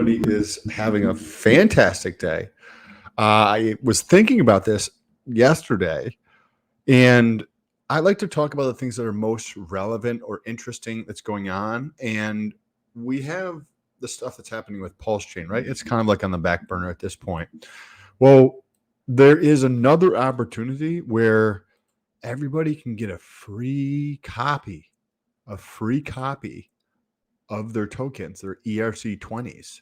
everybody is having a fantastic day. I was thinking about this yesterday, and I like to talk about the things that are most relevant or interesting that's going on. And we have the stuff that's happening with Pulsechain, right? It's kind of like on the back burner at this point. Well, there is another opportunity where everybody can get a free copy of their tokens, their ERC20s.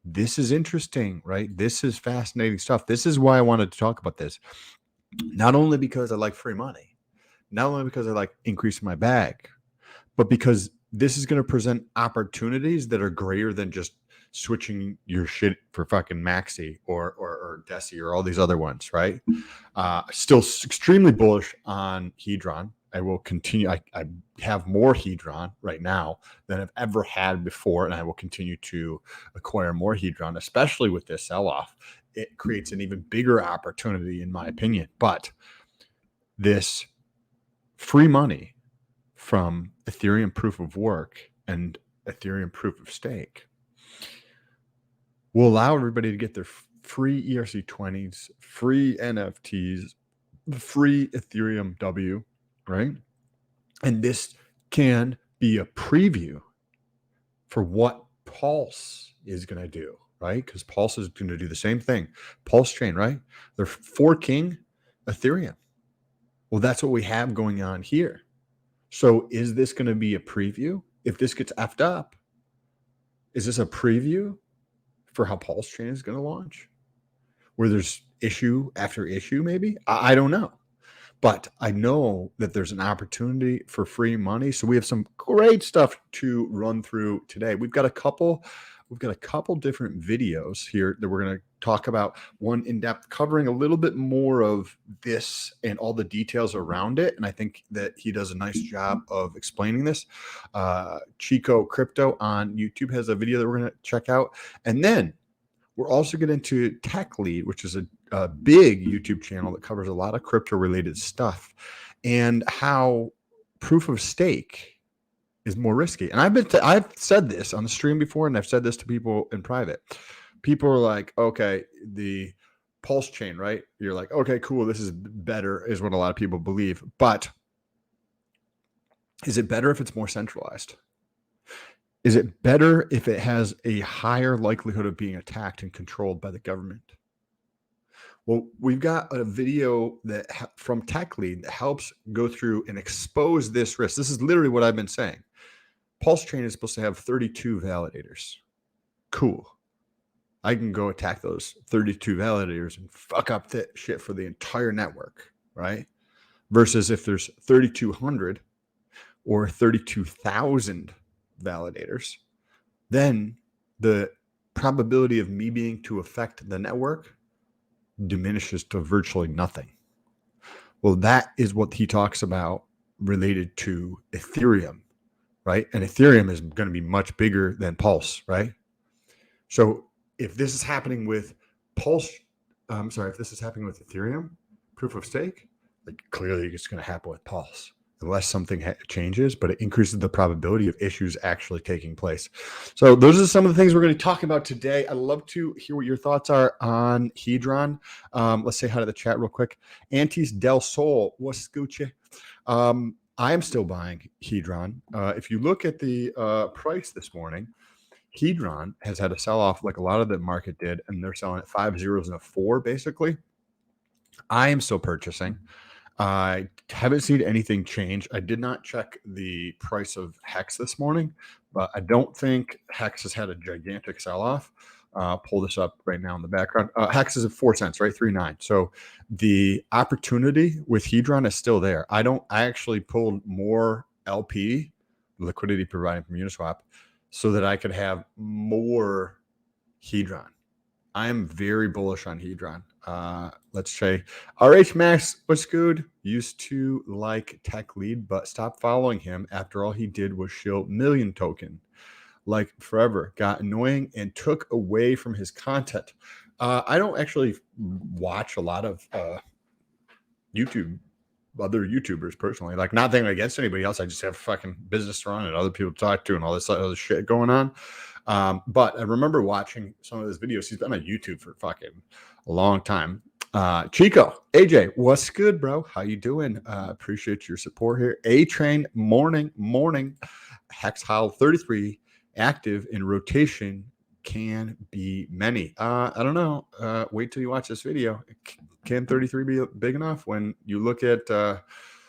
This is interesting, right? This is fascinating stuff. This is why I wanted to talk about this. Not only because I like free money, not only because I like increasing my bag, but because this is going to present opportunities that are greater than just switching your shit for fucking Maxi or Deci or all these other ones, right? Still extremely bullish on Hedron. I will continue. I have more Hedron right now than I've ever had before, and I will continue to acquire more Hedron, especially with this sell-off. It creates an even bigger opportunity, in my opinion. But this free money from Ethereum proof of work and Ethereum proof of stake will allow everybody to get their free ERC20s, free NFTs, free Ethereum W, right? And this can be a preview for what Pulse is going to do, right? Because Pulse is going to do the same thing. Pulsechain, right? They're forking Ethereum. Well, that's what we have going on here. So is this going to be a preview? If this gets effed up, is this a preview for how Pulsechain is going to launch? Where there's issue after issue, maybe? I don't know. But I know that there's an opportunity for free money. So we have some great stuff to run through today. We've got a couple different videos here that we're going to talk about. One in depth, covering a little bit more of this and all the details around it. And I think that he does a nice job of explaining this. Chico Crypto on YouTube has a video that we're going to check out. And then we're also getting into Tech Lead, which is a big YouTube channel that covers a lot of crypto related stuff, and how proof of stake is more risky. And I've said this on the stream before, and I've said this to people in private. People are like, okay, the Pulse chain, right? You're like, okay, cool. This is better, is what a lot of people believe. But is it better if it's more centralized? Is it better if it has a higher likelihood of being attacked and controlled by the government? Well, we've got a video that from Tech Lead that helps go through and expose this risk. This is literally what I've been saying. Pulsechain is supposed to have 32 validators. Cool. I can go attack those 32 validators and fuck up that shit for the entire network, right? Versus if there's 3,200 or 32,000 validators, then the probability of me being to affect the network diminishes to virtually nothing. Well, that is what he talks about related to Ethereum, right? And Ethereum is going to be much bigger than Pulse, right? So if this is happening with if this is happening with Ethereum proof of stake, like clearly it's going to happen with Pulse. Unless something changes, but it increases the probability of issues actually taking place. So those are some of the things we're going to talk about today. I'd love to hear what your thoughts are on Hedron. Let's say hi to the chat real quick. Antis del Sol, what's Gucci? I am still buying Hedron. If you look at the price this morning, Hedron has had a sell-off like a lot of the market did, and they're selling at 5 zeros and a 4, basically. I am still purchasing. I haven't seen anything change. I did not check the price of Hex this morning, but I don't think Hex has had a gigantic sell-off. Pull this up right now in the background. Hex is at 4 cents, right? 3.9. So the opportunity with Hedron is still there. I actually pulled more LP, liquidity providing from Uniswap, so that I could have more Hedron. I am very bullish on Hedron. Let's say RH Max, what's good? Used to like Tech Lead, but stopped following him after all he did was shill million token. Like forever, got annoying and took away from his content. I don't actually watch a lot of YouTube other YouTubers personally. Like, nothing against anybody else. I just have fucking business to run and other people to talk to and all this other shit going on. But I remember watching some of his videos. He's been on YouTube for fucking a long time. Chico, AJ, what's good, bro? How you doing? Appreciate your support here. A-Train, morning. Hex Howl 33, active in rotation, can be many. I don't know. Wait till you watch this video. Can 33 be big enough? When you look at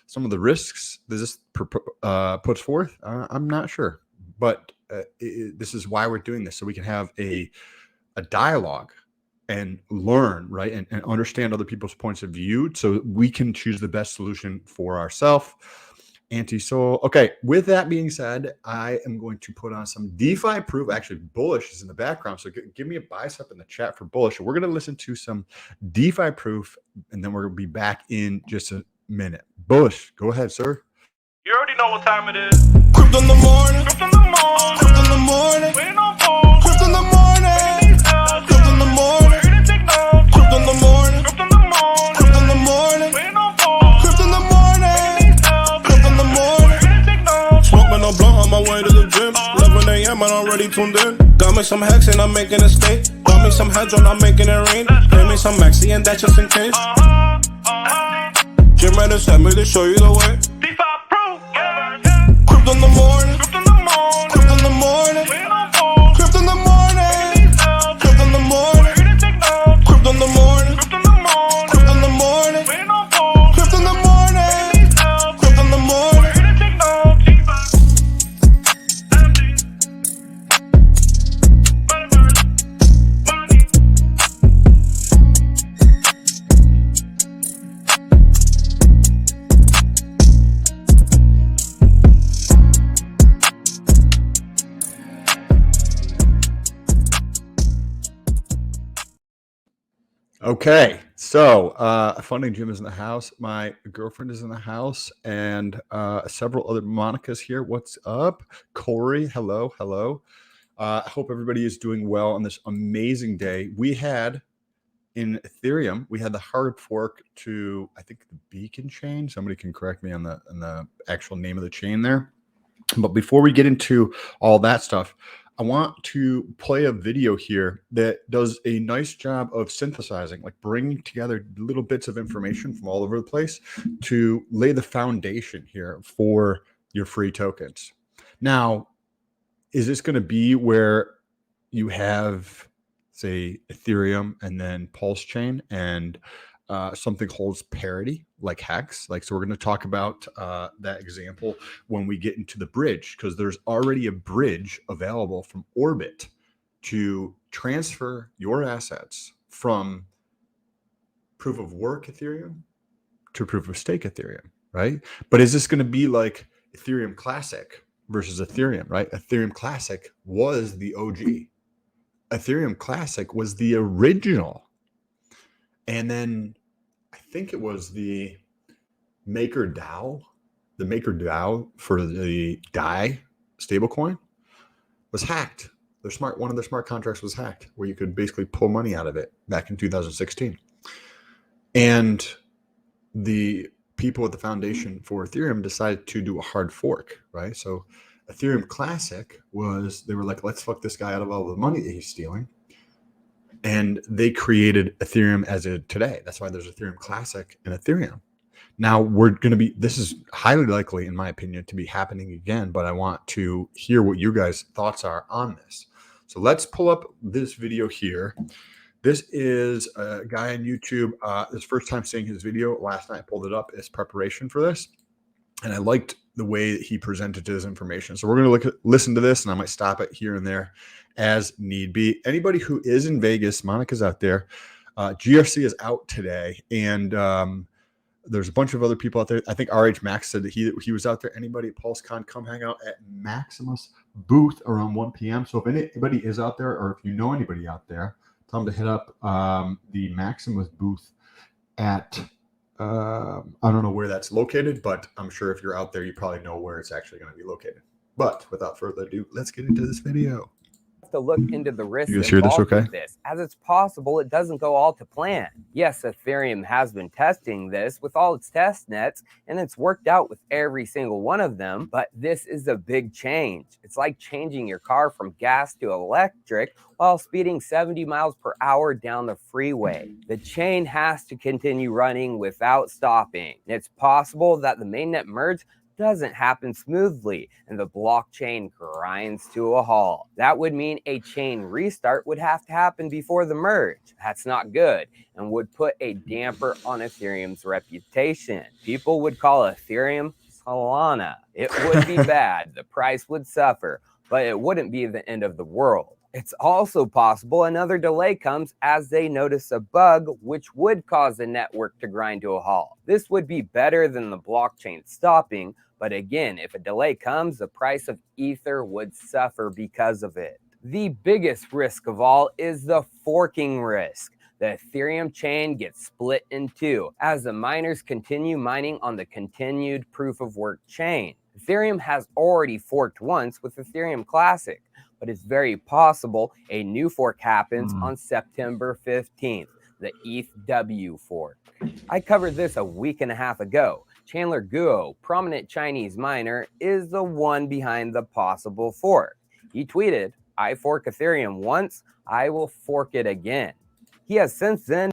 some of the risks this puts forth, I'm not sure. But this is why we're doing this, so we can have a dialogue and learn, right? And understand other people's points of view so we can choose the best solution for ourselves. Anti-soul. Okay, with that being said, I am going to put on some DeFi proof. Actually, Bullish is in the background, so give me a bicep in the chat for Bullish. We're going to listen to some DeFi proof, and then we're going to be back in just a minute. Bullish, go ahead, sir. You already know what time it is. Crypto in the morning. Crypto in the morning. Crypto in the morning. Waiting on phone. Crypto in the morning. Crypto in the morning. Crypto in the morning. Crypto in the morning. Crypto in the morning. Waiting on phone. Crypto in the morning. Crypto in the morning. Smoking no blunt on my way to the gym. 11 a.m. I'm already tuned in. Got me some hex and I'm making a stake. Got me some hedron, I'm making it rain. Pay me some maxi and that's just in case. Jim ready sent me to show you the way. Crypto in the morning, crypto in the morning, crypto in the morning, crypto in the morning, crypto in the morning, crypto in the morning, crypto in the morning, crypto in the morning, crypto in the morning, crypto in the morning. Okay, so Funding Jim is in the house. My girlfriend is in the house, and several other Monica's here. What's up? Corey, hello. I hope everybody is doing well on this amazing day. We had in Ethereum, we had the hard fork to, I think, the Beacon chain. Somebody can correct me on the actual name of the chain there. But before we get into all that stuff, I want to play a video here that does a nice job of synthesizing, like bringing together little bits of information from all over the place to lay the foundation here for your free tokens. Now, is this going to be where you have, say, Ethereum and then Pulsechain and something holds parity like Hex? Like, so we're going to talk about that example when we get into the bridge, because there's already a bridge available from Orbit to transfer your assets from proof of work Ethereum to proof of stake Ethereum, right? But is this going to be like Ethereum Classic versus Ethereum, right? Ethereum Classic was the OG. Ethereum Classic was the original. And then I think it was the MakerDAO for the DAI stablecoin was hacked. One of their smart contracts was hacked, where you could basically pull money out of it back in 2016. And the people at the foundation for Ethereum decided to do a hard fork, right? So Ethereum Classic they were like, let's fuck this guy out of all the money that he's stealing. And they created Ethereum as it today. That's why there's Ethereum Classic and Ethereum. Now this is highly likely, in my opinion, to be happening again, but I want to hear what you guys' thoughts are on this. So let's pull up this video here. This is a guy on YouTube. This first time seeing his video. Last night I pulled it up as preparation for this, and I liked the way that he presented his information. So we're going to listen to this, and I might stop it here and there as need be. Anybody who is in Vegas, Monica's out there. GRC is out today, and there's a bunch of other people out there. I think RH Max said that he was out there. Anybody at PulseCon, come hang out at Maximus booth around 1 p.m. So if anybody is out there, or if you know anybody out there, tell them to hit up the Maximus booth at I don't know where that's located, but I'm sure if you're out there, you probably know where it's actually going to be located. But without further ado, let's get into this video. to look into the risks You guys hear this involved okay? with this, as it's possible it doesn't go all to plan. Yes, Ethereum has been testing this with all its test nets, and it's worked out with every single one of them, but this is a big change. It's like changing your car from gas to electric while speeding 70 miles per hour down the freeway. The chain has to continue running without stopping. It's possible that the mainnet merge doesn't happen smoothly and the blockchain grinds to a halt. That would mean a chain restart would have to happen before the merge. That's not good and would put a damper on Ethereum's reputation. People would call Ethereum Solana. It would be bad, the price would suffer, but it wouldn't be the end of the world. It's also possible another delay comes as they notice a bug which would cause the network to grind to a halt. This would be better than the blockchain stopping, but again, if a delay comes, the price of Ether would suffer because of it. The biggest risk of all is the forking risk. The Ethereum chain gets split in two as the miners continue mining on the continued proof of work chain. Ethereum has already forked once with Ethereum Classic, but it's very possible a new fork happens on September 15th, the ETH POW fork. I covered this a week and a half ago. Chandler Guo, prominent Chinese miner, is the one behind the possible fork. He tweeted, "I fork Ethereum once, I will fork it again." He has since then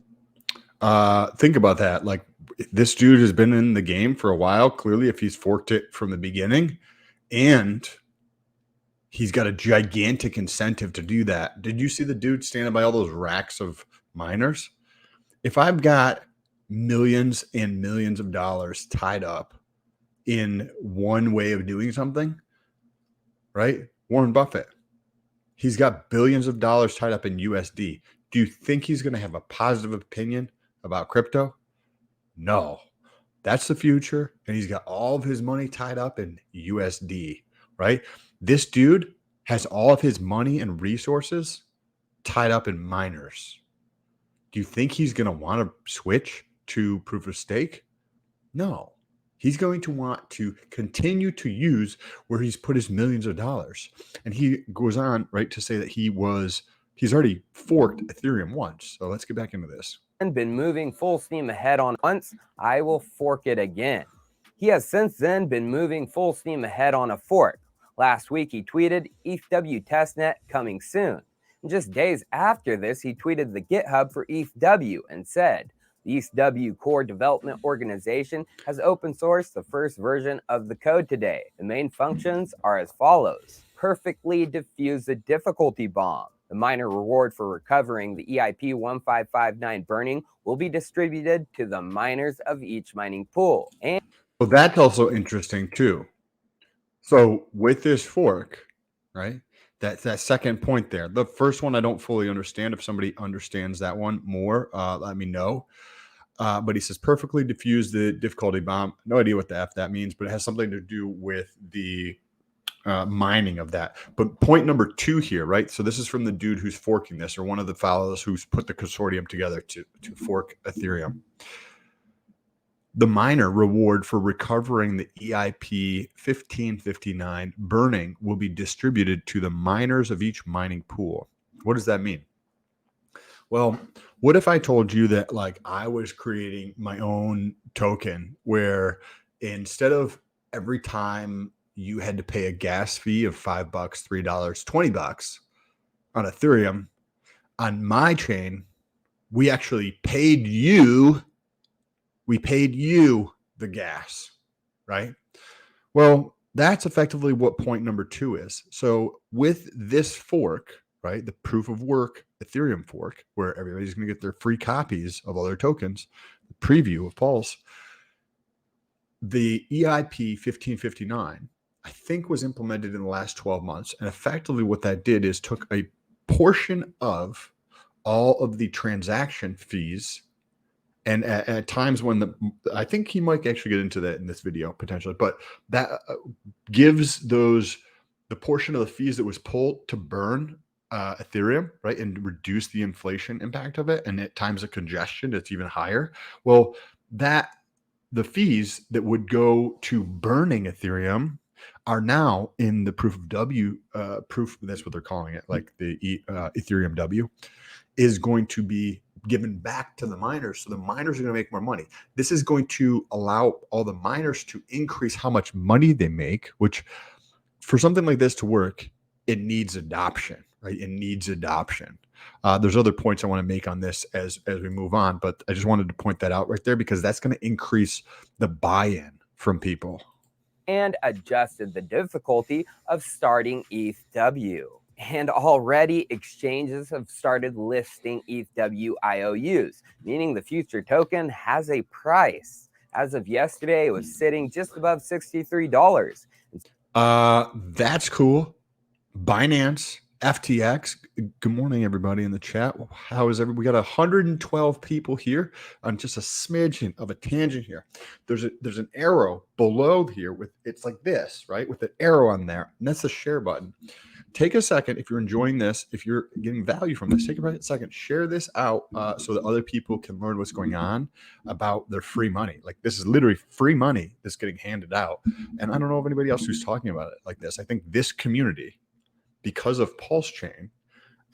Think about that. Like, this dude has been in the game for a while. Clearly, if he's forked it from the beginning, and he's got a gigantic incentive to do that. Did you see the dude standing by all those racks of miners? If I've got millions and millions of dollars tied up in one way of doing something, right? Warren Buffett, he's got billions of dollars tied up in USD. Do you think he's going to have a positive opinion about crypto? No. That's the future. And he's got all of his money tied up in USD, right? This dude has all of his money and resources tied up in miners. Do you think he's going to want to switch to proof of stake? No. He's going to want to continue to use where he's put his millions of dollars. And he goes on, right, to say that he's already forked Ethereum once. So let's get back into this. been moving full steam ahead on once, I will fork it again. He has since then been moving full steam ahead on a fork. Last week he tweeted, "ETH POW testnet coming soon." And just days after this, he tweeted the GitHub for ETH POW and said, "The ETH POW core development organization has open sourced the first version of the code today. The main functions are as follows. Perfectly diffuse the difficulty bomb. The miner reward for recovering the EIP 1559 burning will be distributed to the miners of each mining pool." And well, that's also interesting too. So with this fork, right? That second point there. The first one I don't fully understand. If somebody understands that one more, let me know. But he says perfectly diffuse the difficulty bomb. No idea what the F that means, but it has something to do with the mining of that. But point number 2 here, right? So this is from the dude who's forking this, or one of the fellows who's put the consortium together to fork Ethereum. The miner reward for recovering the EIP 1559 burning will be distributed to the miners of each mining pool. What does that mean? Well, what if I told you that, like, I was creating my own token where instead of every time you had to pay a gas fee of $5, $3, $20 on Ethereum, on my chain, we actually paid you the gas, right? Well, that's effectively what point number 2 is. So with this fork, right, the proof of work Ethereum fork, where everybody's going to get their free copies of all their tokens, the preview of Pulse, the EIP 1559, I think, was implemented in the last 12 months. And effectively what that did is took a portion of all of the transaction fees. And at times when I think he might actually get into that in this video potentially, but that gives the portion of the fees that was pulled to burn Ethereum, right, and reduce the inflation impact of it. And at times of congestion, it's even higher. Well, the fees that would go to burning Ethereum are now in the proof of W proof. That's what they're calling it. Like the Ethereum W is going to be given back to the miners. So the miners are going to make more money. This is going to allow all the miners to increase how much money they make, which for something like this to work, it needs adoption, right? It needs adoption. There's other points I want to make on this as we move on, but I just wanted to point that out right there because that's going to increase the buy-in from people. And adjusted the difficulty of starting ETH W. And already exchanges have started listing ETH W IOUs, meaning the future token has a price. As of yesterday, it was sitting just above $63. That's cool. Binance, FTX. Good morning, everybody in the chat. How is everybody? We got 112 people here on just a smidgen of a tangent here. There's an arrow below here with it's like this, right? With an arrow on there, and that's the share button. Take a second if you're enjoying this, if you're getting value from this, take a second, share this out so that other people can learn what's going on about their free money. Like this is literally free money that's getting handed out. And I don't know of anybody else who's talking about it like this. I think this community, because of Pulsechain,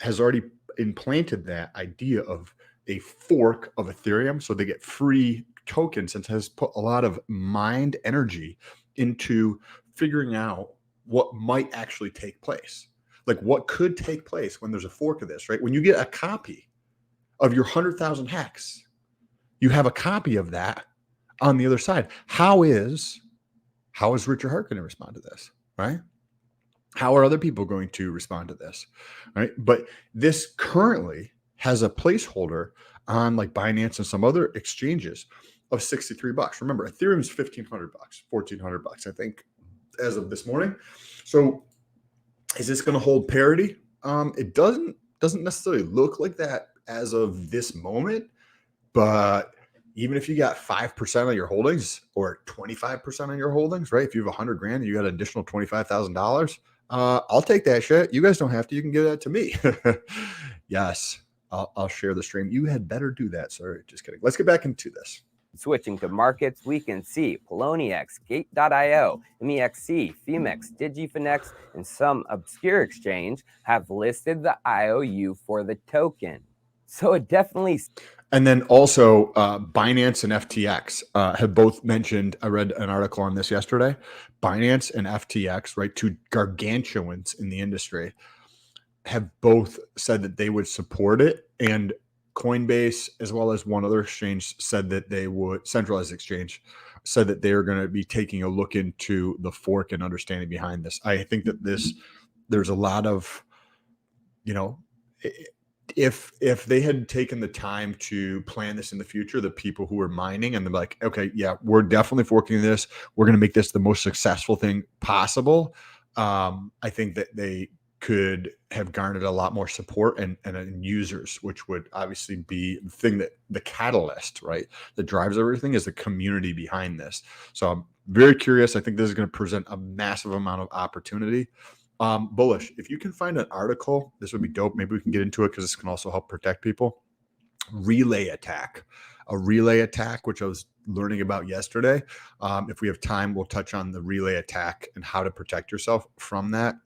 has already implanted that idea of a fork of Ethereum. So they get free tokens and has put a lot of mind energy into figuring out what might actually take place. Like what could take place when there's a fork of this, right? When you get a copy of your 100,000 hex, you have a copy of that on the other side. How is Richard Hart going to respond to this, right? How are other people going to respond to this, right? But this currently has a placeholder on like Binance and some other exchanges of $63. Remember, Ethereum's $1,500, $1,400, I think, as of this morning. So is this going to hold parity? It doesn't necessarily look like that as of this moment, but even if you got 5% of your holdings or 25% of your holdings, right? If you have 100 grand and you got an additional $25,000, I'll take that shit. You guys don't have to. You can give that to me. Yes, I'll share the stream. You had better do that. Sorry, just kidding. Let's get back into this. Switching to markets, we can see Poloniex, Gate.io, MEXC, Femex, DigiFinex, and some obscure exchange have listed the IOU for the token. So it definitely. And then also Binance and FTX have both mentioned, I read an article on this yesterday, Binance and FTX, right, two gargantuans in the industry, have both said that they would support it. And Coinbase, as well as one other exchange, said that they would, centralized exchange, said that they are going to be taking a look into the fork and understanding behind this. I think that there's a lot of, if they had taken the time to plan this in the future, the people who were mining and they're like, okay, yeah, we're definitely forking this. We're going to make this the most successful thing possible. I think that they could have garnered a lot more support and users, which would obviously be the thing that the catalyst, right, that drives everything is the community behind this. So I'm very curious. I think this is going to present a massive amount of opportunity. Bullish, if you can find an article, this would be dope. Maybe we can get into it because this can also help protect people. A relay attack, which I was learning about yesterday. If we have time, we'll touch on the relay attack and how to protect yourself from that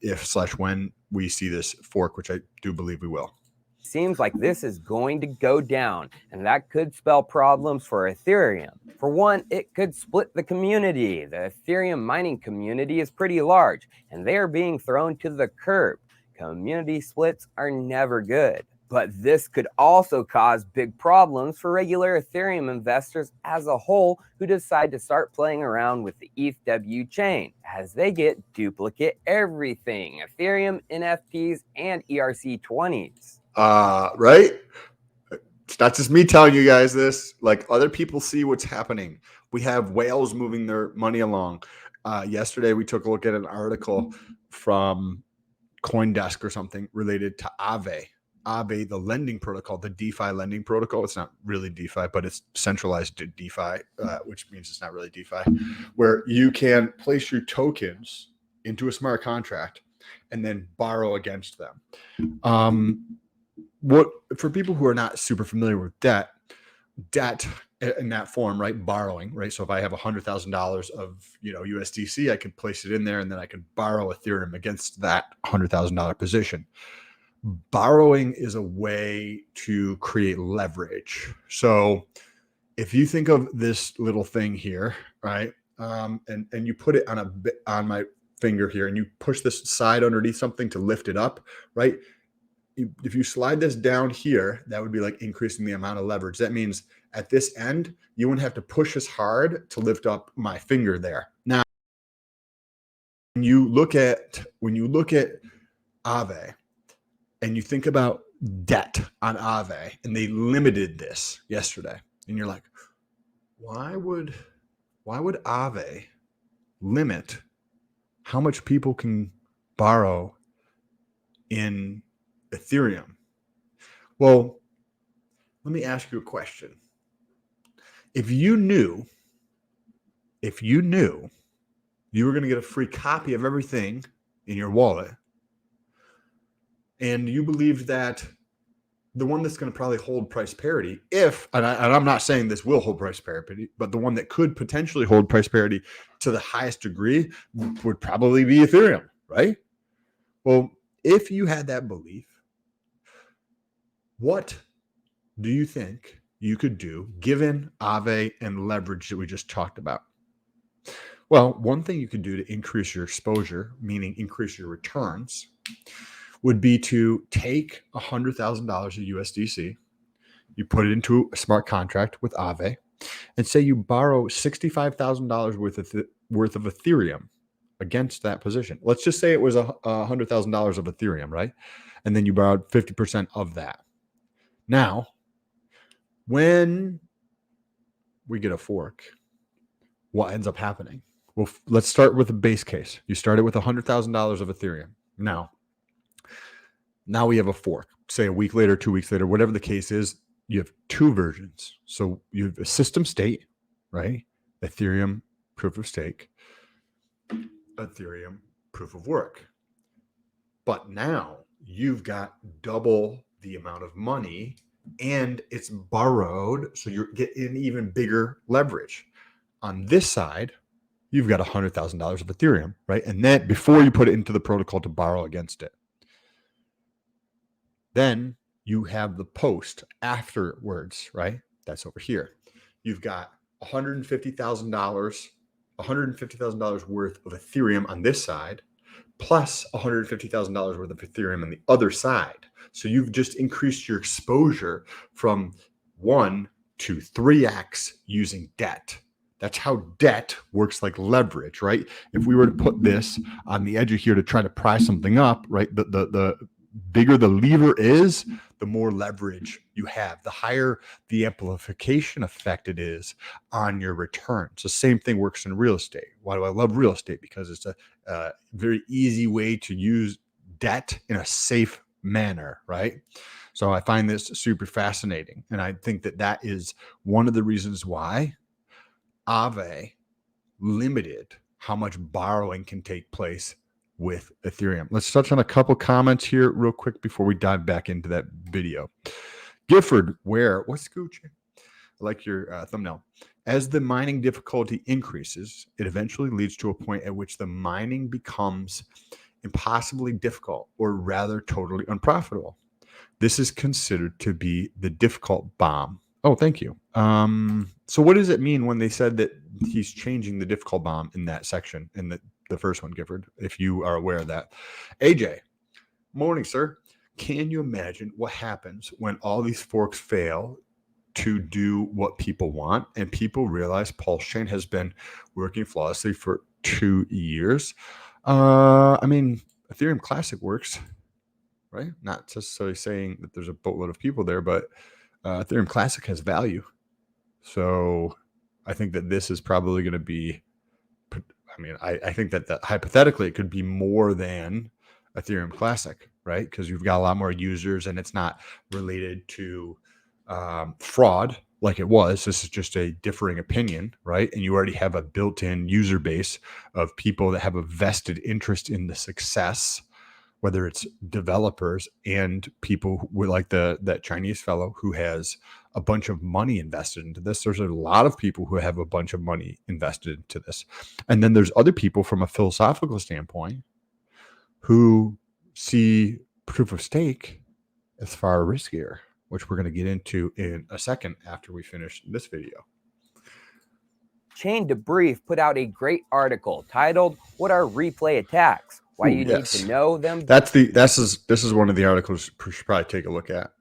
if/when we see this fork, which I do believe we will. Seems like this is going to go down, and that could spell problems for Ethereum. For one, it could split the community. The Ethereum mining community is pretty large, and they are being thrown to the curb. Community splits are never good. But this could also cause big problems for regular Ethereum investors as a whole who decide to start playing around with the ETH POW chain, as they get duplicate everything, Ethereum, NFTs, and ERC20s. Right? It's not just me telling you guys this. Like other people see what's happening. We have whales moving their money along. Yesterday, we took a look at an article from CoinDesk or something related to Aave, the lending protocol, the DeFi lending protocol. It's not really DeFi, but it's centralized DeFi, which means it's not really DeFi, where you can place your tokens into a smart contract and then borrow against them. What for people who are not super familiar with that, debt in that form, right? Borrowing, right? So if I have $100,000 of, USDC, I could place it in there and then I could borrow Ethereum against that $100,000 position. Borrowing is a way to create leverage. So if you think of this little thing here, right? And you put it on my finger here and you push this side underneath something to lift it up, right? If you slide this down here, that would be like increasing the amount of leverage. That means at this end, you wouldn't have to push as hard to lift up my finger there. Now, when you look at Aave and you think about debt on Aave, and they limited this yesterday, and you're like, why would Aave limit how much people can borrow in Ethereum? Well, let me ask you a question. If you knew you were going to get a free copy of everything in your wallet, and you believed that the one that's going to probably hold price parity, and I'm not saying this will hold price parity, but the one that could potentially hold price parity to the highest degree would probably be Ethereum, right? Well, if you had that belief, what do you think you could do given Aave and leverage that we just talked about? Well, one thing you could do to increase your exposure, meaning increase your returns, would be to take $100,000 of USDC, you put it into a smart contract with Aave, and say you borrow $65,000 worth of Ethereum against that position. Let's just say it was $100,000 of Ethereum, right? And then you borrowed 50% of that. Now, when we get a fork, what ends up happening? Well, let's start with the base case. You started with $100,000 of Ethereum. Now we have a fork. Say a week later, 2 weeks later, whatever the case is, you have two versions. So you have a system state, right? Ethereum proof of stake, Ethereum proof of work. But now you've got double the amount of money and it's borrowed. So you're getting even bigger leverage. On this side, you've got $100,000 of Ethereum, right? And then before you put it into the protocol to borrow against it. Then you have the post afterwards, right? That's over here. You've got $150,000 worth of Ethereum on this side, plus $150,000 worth of Ethereum on the other side. So you've just increased your exposure from 1 to 3x using debt. That's how debt works like leverage, right? If we were to put this on the edge of here to try to pry something up, right? The bigger the lever is, the more leverage you have, the higher the amplification effect it is on your returns. The same thing works in real estate. Why do I love real estate? Because it's a very easy way to use debt in a safe manner, right? So I find this super fascinating. And I think that is one of the reasons why Aave limited how much borrowing can take place with Ethereum. Let's touch on a couple comments here real quick before we dive back into that video. Gifford, what's Gucci? I like your thumbnail. As the mining difficulty increases, it eventually leads to a point at which the mining becomes impossibly difficult, or rather totally unprofitable. This is considered to be the difficult bomb. Oh, thank you. So what does it mean when they said that he's changing the difficult bomb in that section, in the first one, Gifford, if you are aware of that? AJ, morning, sir. Can you imagine what happens when all these forks fail to do what people want and people realize Pulsechain has been working flawlessly for 2 years? I mean, Ethereum Classic works, right? Not necessarily saying that there's a boatload of people there, but Ethereum Classic has value. So I think that this is probably going to be, I think that hypothetically it could be more than Ethereum Classic, right? Because you've got a lot more users and it's not related to fraud like it was. This is just a differing opinion, right? And you already have a built-in user base of people that have a vested interest in the success, whether it's developers and people who, like that Chinese fellow who has a bunch of money invested into this. There's a lot of people who have a bunch of money invested into this. And then there's other people from a philosophical standpoint who see proof of stake as far riskier, which we're going to get into in a second after we finish this video. Chain Debrief put out a great article titled "What Are Replay Attacks? Why you need to know them." This is one of the articles you should probably take a look at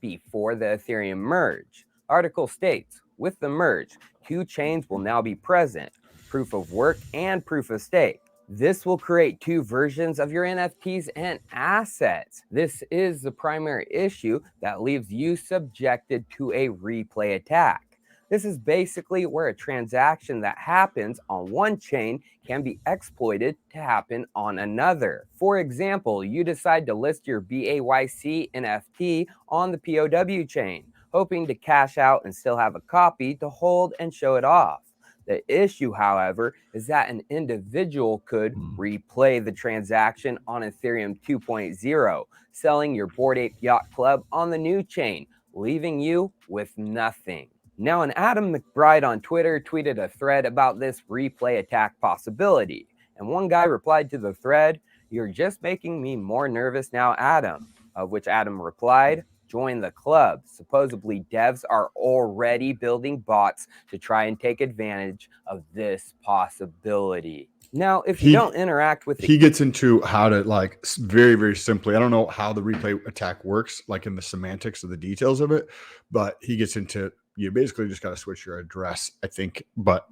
before the Ethereum merge. Article states, with the merge, 2 chains will now be present: proof of work and proof of stake. This will create 2 versions of your NFTs and assets. This is the primary issue that leaves you subjected to a replay attack. This is basically where a transaction that happens on one chain can be exploited to happen on another. For example, you decide to list your BAYC NFT on the POW chain, hoping to cash out and still have a copy to hold and show it off. The issue, however, is that an individual could replay the transaction on Ethereum 2.0, selling your Bored Ape Yacht Club on the new chain, leaving you with nothing. Now, an Adam McBride on Twitter tweeted a thread about this replay attack possibility, and one guy replied to the thread, "You're just making me more nervous now, Adam," of which Adam replied, "Join the club. Supposedly devs are already building bots to try and take advantage of this possibility." Now, if you don't interact with he gets into how to, like, very, very simply, I don't know how the replay attack works, like in the semantics of the details of it, but he gets into, you basically just got to switch your address, I think. But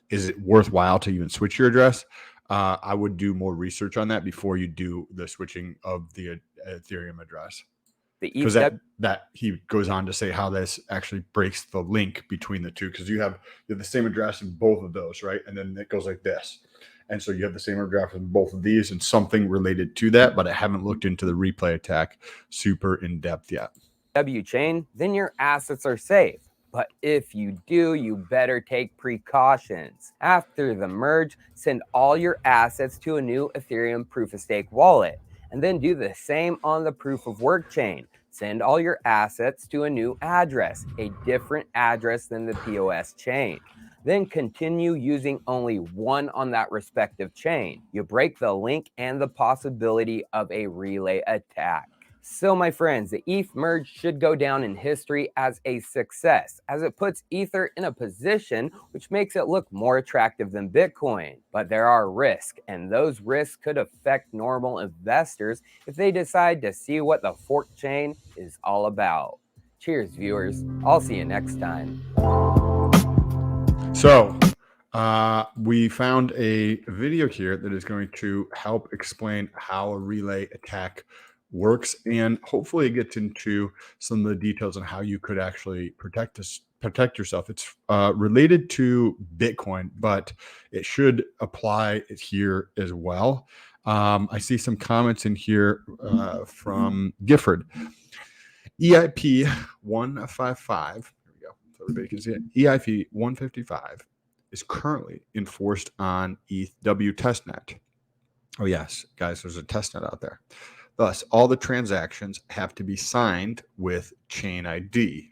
is it worthwhile to even switch your address? I would do more research on that before you do the switching of the Ethereum address. Because that he goes on to say how this actually breaks the link between the two, because you have the same address in both of those, right? And then it goes like this. And so you have the same address in both of these and something related to that, but I haven't looked into the replay attack super in depth yet. W chain, then your assets are safe. But if you do, you better take precautions. After the merge, send all your assets to a new Ethereum proof of stake wallet, and then do the same on the proof of work chain. Send all your assets to a new address, a different address than the POS chain. Then continue using only one on that respective chain. You break the link and the possibility of a relay attack. So my friends, the ETH merge should go down in history as a success, as it puts Ether in a position which makes it look more attractive than Bitcoin. But there are risks, and those risks could affect normal investors if they decide to see what the fork chain is all about. Cheers, viewers. I'll see you next time. So we found a video here that is going to help explain how a relay attack works, and hopefully it gets into some of the details on how you could actually protect yourself. It's related to Bitcoin, but it should apply here as well. I see some comments in here from Gifford. EIP 155. Here we go, so everybody can see it. EIP 155 is currently enforced on ETHW testnet. Oh yes, guys, there's a testnet out there. Thus, all the transactions have to be signed with chain ID.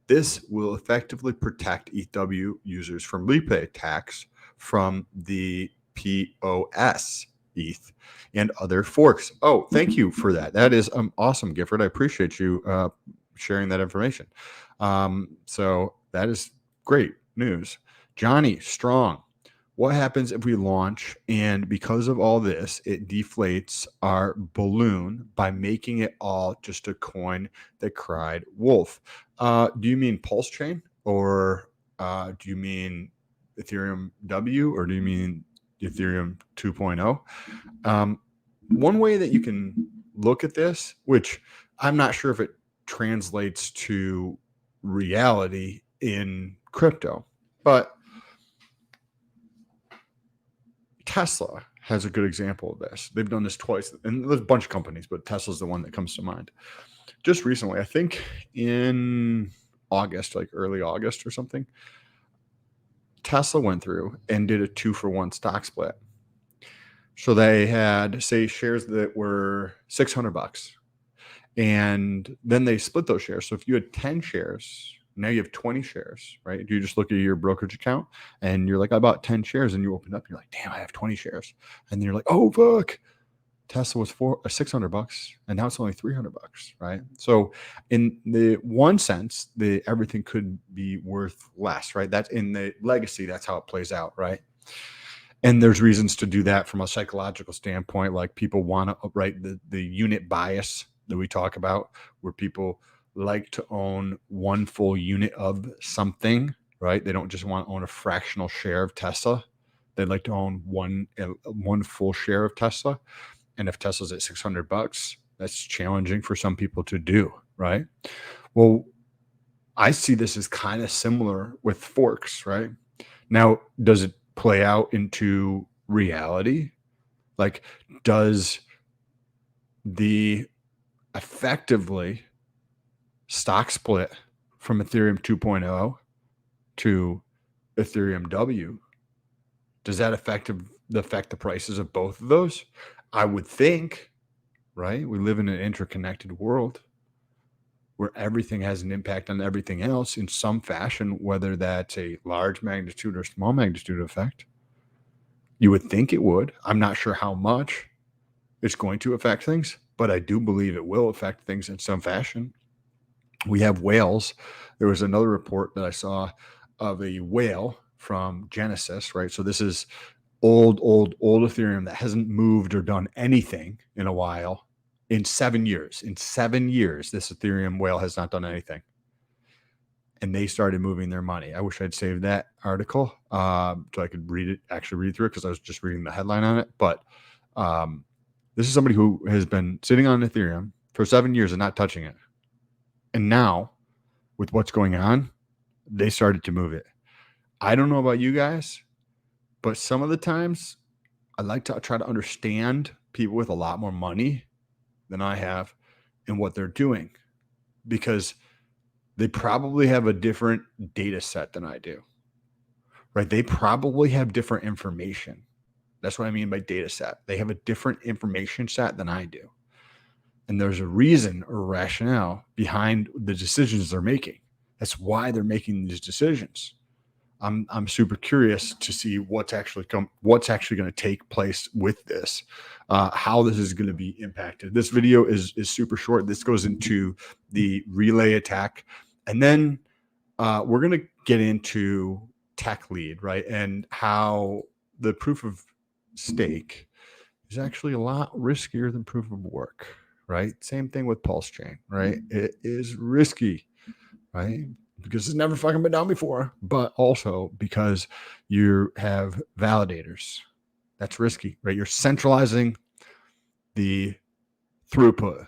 This will effectively protect ETHW users from replay attacks from the POS ETH and other forks. Oh, thank you for that. That is awesome, Gifford. I appreciate you sharing that information. So that is great news. Johnny Strong. What happens if we launch and because of all this, it deflates our balloon by making it all just a coin that cried wolf? Do you mean Pulsechain, or do you mean Ethereum W, or do you mean Ethereum 2.0? One way that you can look at this, which I'm not sure if it translates to reality in crypto, but Tesla has a good example of this. They've done this twice, and there's a bunch of companies, but Tesla's the one that comes to mind. Just recently, I think in August, like early August or something, Tesla went through and did a 2-for-1 stock split. So they had, say, shares that were $600, And then they split those shares. So if you had 10 shares, now you have 20 shares, right? You just look at your brokerage account and you're like, I bought 10 shares, and you open up, you're like, damn, I have 20 shares. And then you're like, oh, fuck. Tesla was $600 and now it's only $300, right? So in the one sense, everything could be worth less, right? That's in the legacy. That's how it plays out, right? And there's reasons to do that from a psychological standpoint. Like people want to upright the unit bias that we talk about, where people like to own one full unit of something, right? They don't just want to own a fractional share of Tesla. They'd like to own one full share of Tesla. And if Tesla's at $600, that's challenging for some people to do, right? Well, I see this as kind of similar with forks, right? Now, does it play out into reality? Like, does the effectively stock split from Ethereum 2.0 to Ethereum W, does that affect the prices of both of those? I would think, right? We live in an interconnected world where everything has an impact on everything else in some fashion, whether that's a large magnitude or small magnitude effect. You would think it would. I'm not sure how much it's going to affect things, but I do believe it will affect things in some fashion. We have whales. There was another report that I saw of a whale from Genesis, right? So this is old Ethereum that hasn't moved or done anything in a while. In 7 years, this Ethereum whale has not done anything. And they started moving their money. I wish I'd saved that article so I could read through it, because I was just reading the headline on it. But this is somebody who has been sitting on Ethereum for 7 years and not touching it. And now, with what's going on, they started to move it. I don't know about you guys, but some of the times I like to try to understand people with a lot more money than I have and what they're doing, because they probably have a different data set than I do, right? They probably have different information. That's what I mean by data set. They have a different information set than I do. And there's a reason or rationale behind the decisions they're making. That's why they're making these decisions. I'm super curious to see what's actually going to take place with this, how this is going to be impacted. This video is super short. This goes into the relay attack, and then we're going to get into tech lead, right? And how the proof of stake is actually a lot riskier than proof of work, right? Same thing with Pulsechain, right? It is risky, right? Because it's never fucking been done before, but also because you have validators. That's risky, right? You're centralizing the throughput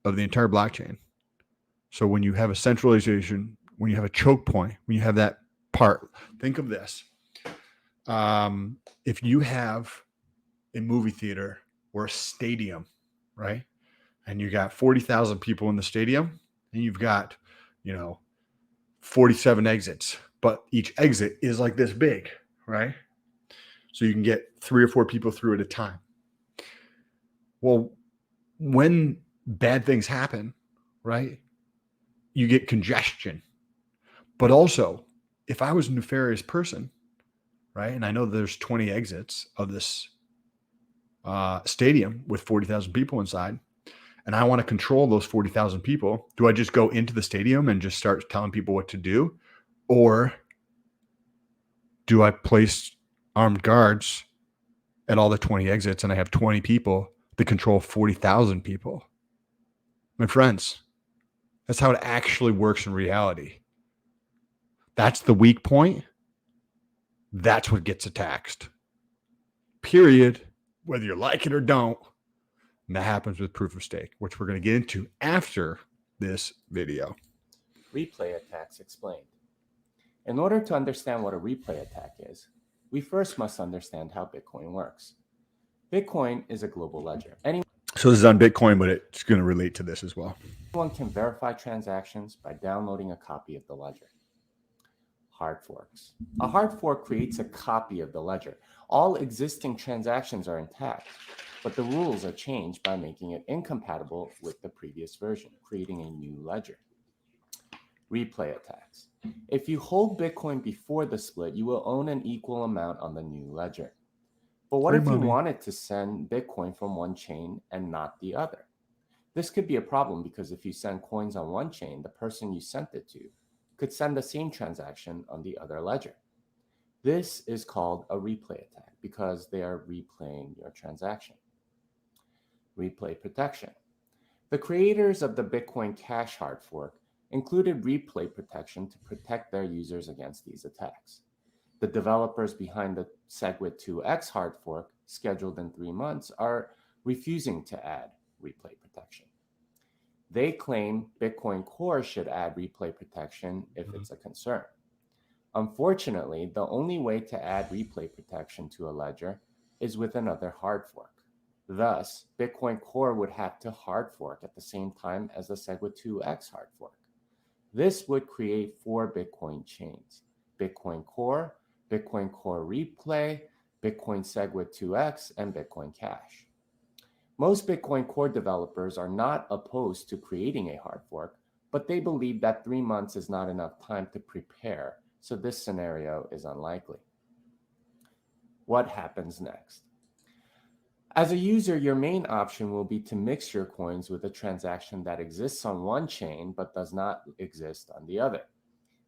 of the entire blockchain. So when you have a centralization, when you have a choke point, when you have that part, think of this. If you have a movie theater or a stadium, right? And you got 40,000 people in the stadium, and you've got, 47 exits, but each exit is like this big, right? So you can get 3 or 4 people through at a time. Well, when bad things happen, right, you get congestion. But also, if I was a nefarious person, right, and I know there's 20 exits of this stadium with 40,000 people inside, and I want to control those 40,000 people, do I just go into the stadium and just start telling people what to do? Or do I place armed guards at all the 20 exits, and I have 20 people to control 40,000 people? My friends, that's how it actually works in reality. That's the weak point. That's what gets attacked. Period. Whether you like it or don't. And that happens with proof of stake, which we're going to get into after this video. Replay attacks explained. In order to understand what a replay attack is, we first must understand how Bitcoin works. Bitcoin is a global ledger. So this is on Bitcoin, but it's going to relate to this as well. Anyone can verify transactions by downloading a copy of the ledger. Hard forks. A hard fork creates a copy of the ledger. All existing transactions are intact, but the rules are changed by making it incompatible with the previous version, creating a new ledger. Replay attacks. If you hold Bitcoin before the split, you will own an equal amount on the new ledger. But what Free if you money. wanted to send Bitcoin from one chain and not the other? This could be a problem because if you send coins on one chain, the person you sent it to could send the same transaction on the other ledger. This is called a replay attack because they are replaying your transaction. Replay protection. The creators of the Bitcoin Cash hard fork included replay protection to protect their users against these attacks. The developers behind the SegWit2x hard fork, scheduled in 3 months, are refusing to add replay protection. They claim Bitcoin Core should add replay protection if it's a concern. Unfortunately, the only way to add replay protection to a ledger is with another hard fork. Thus, Bitcoin Core would have to hard fork at the same time as the SegWit2x hard fork. This would create 4 Bitcoin chains: Bitcoin Core Replay, Bitcoin SegWit2x, and Bitcoin Cash. Most Bitcoin Core developers are not opposed to creating a hard fork, but they believe that 3 months is not enough time to prepare, so this scenario is unlikely. What happens next? As a user, your main option will be to mix your coins with a transaction that exists on one chain but does not exist on the other.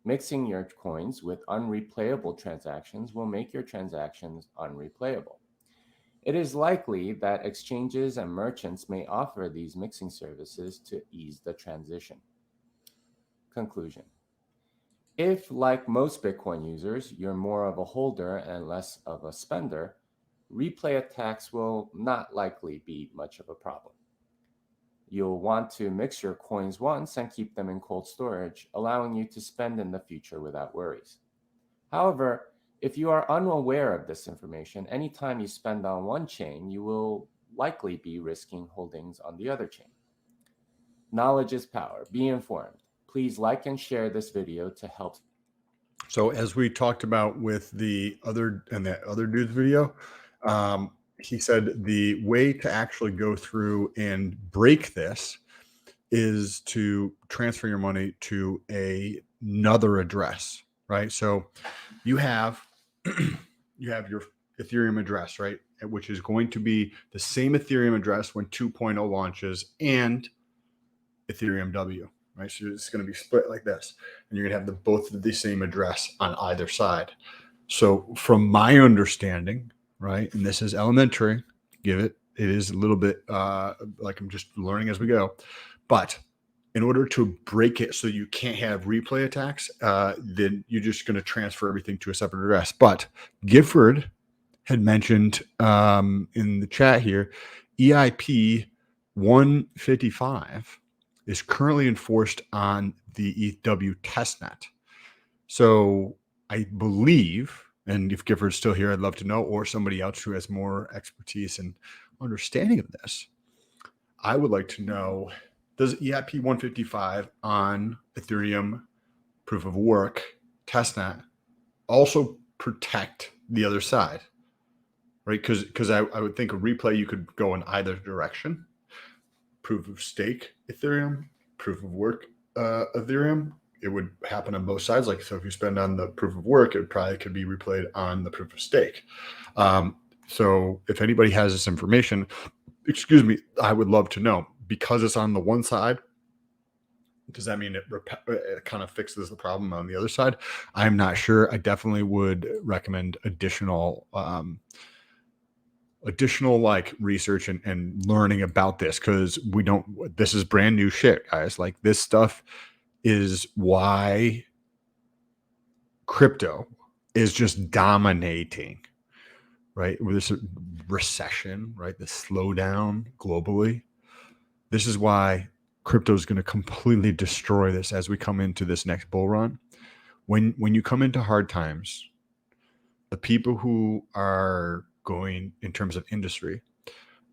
Mixing your coins with unreplayable transactions will make your transactions unreplayable. It is likely that exchanges and merchants may offer these mixing services to ease the transition. Conclusion. If, like most Bitcoin users, you're more of a holder and less of a spender, replay attacks will not likely be much of a problem. You'll want to mix your coins once and keep them in cold storage, allowing you to spend in the future without worries. However, if you are unaware of this information, anytime you spend on one chain, you will likely be risking holdings on the other chain. Knowledge is power. Be informed. Please like and share this video to help. So as we talked about with the other and that other dude's video, he said the way to actually go through and break this is to transfer your money to another address, right? So you have your Ethereum address, right? Which is going to be the same Ethereum address when 2.0 launches and Ethereum W, right? So it's going to be split like this, and you're going to have both of the same address on either side. So from my understanding, right, and this is elementary, it is a little bit like I'm just learning as we go, but in order to break it so you can't have replay attacks, then you're just going to transfer everything to a separate address. But Gifford had mentioned in the chat here, EIP 155 is currently enforced on the ETH testnet. So I believe, and if Gifford's still here, I'd love to know, or somebody else who has more expertise and understanding of this, I would like to know, does EIP 155 on Ethereum proof of work testnet also protect the other side, right? Because I would think a replay, you could go in either direction. Proof of stake Ethereum, proof of work Ethereum, it would happen on both sides. Like, so if you spend on the proof of work, it probably could be replayed on the proof of stake. So if anybody has this information, excuse me, I would love to know. Because it's on the one side, does that mean it kind of fixes the problem on the other side? I'm not sure. I definitely would recommend additional like research and learning about this, because this is brand new shit, guys. Like, this stuff is why crypto is just dominating, right? With this recession, right? The slowdown globally. This is why crypto is going to completely destroy this as we come into this next bull run. When you come into hard times, the people who are going, in terms of industry,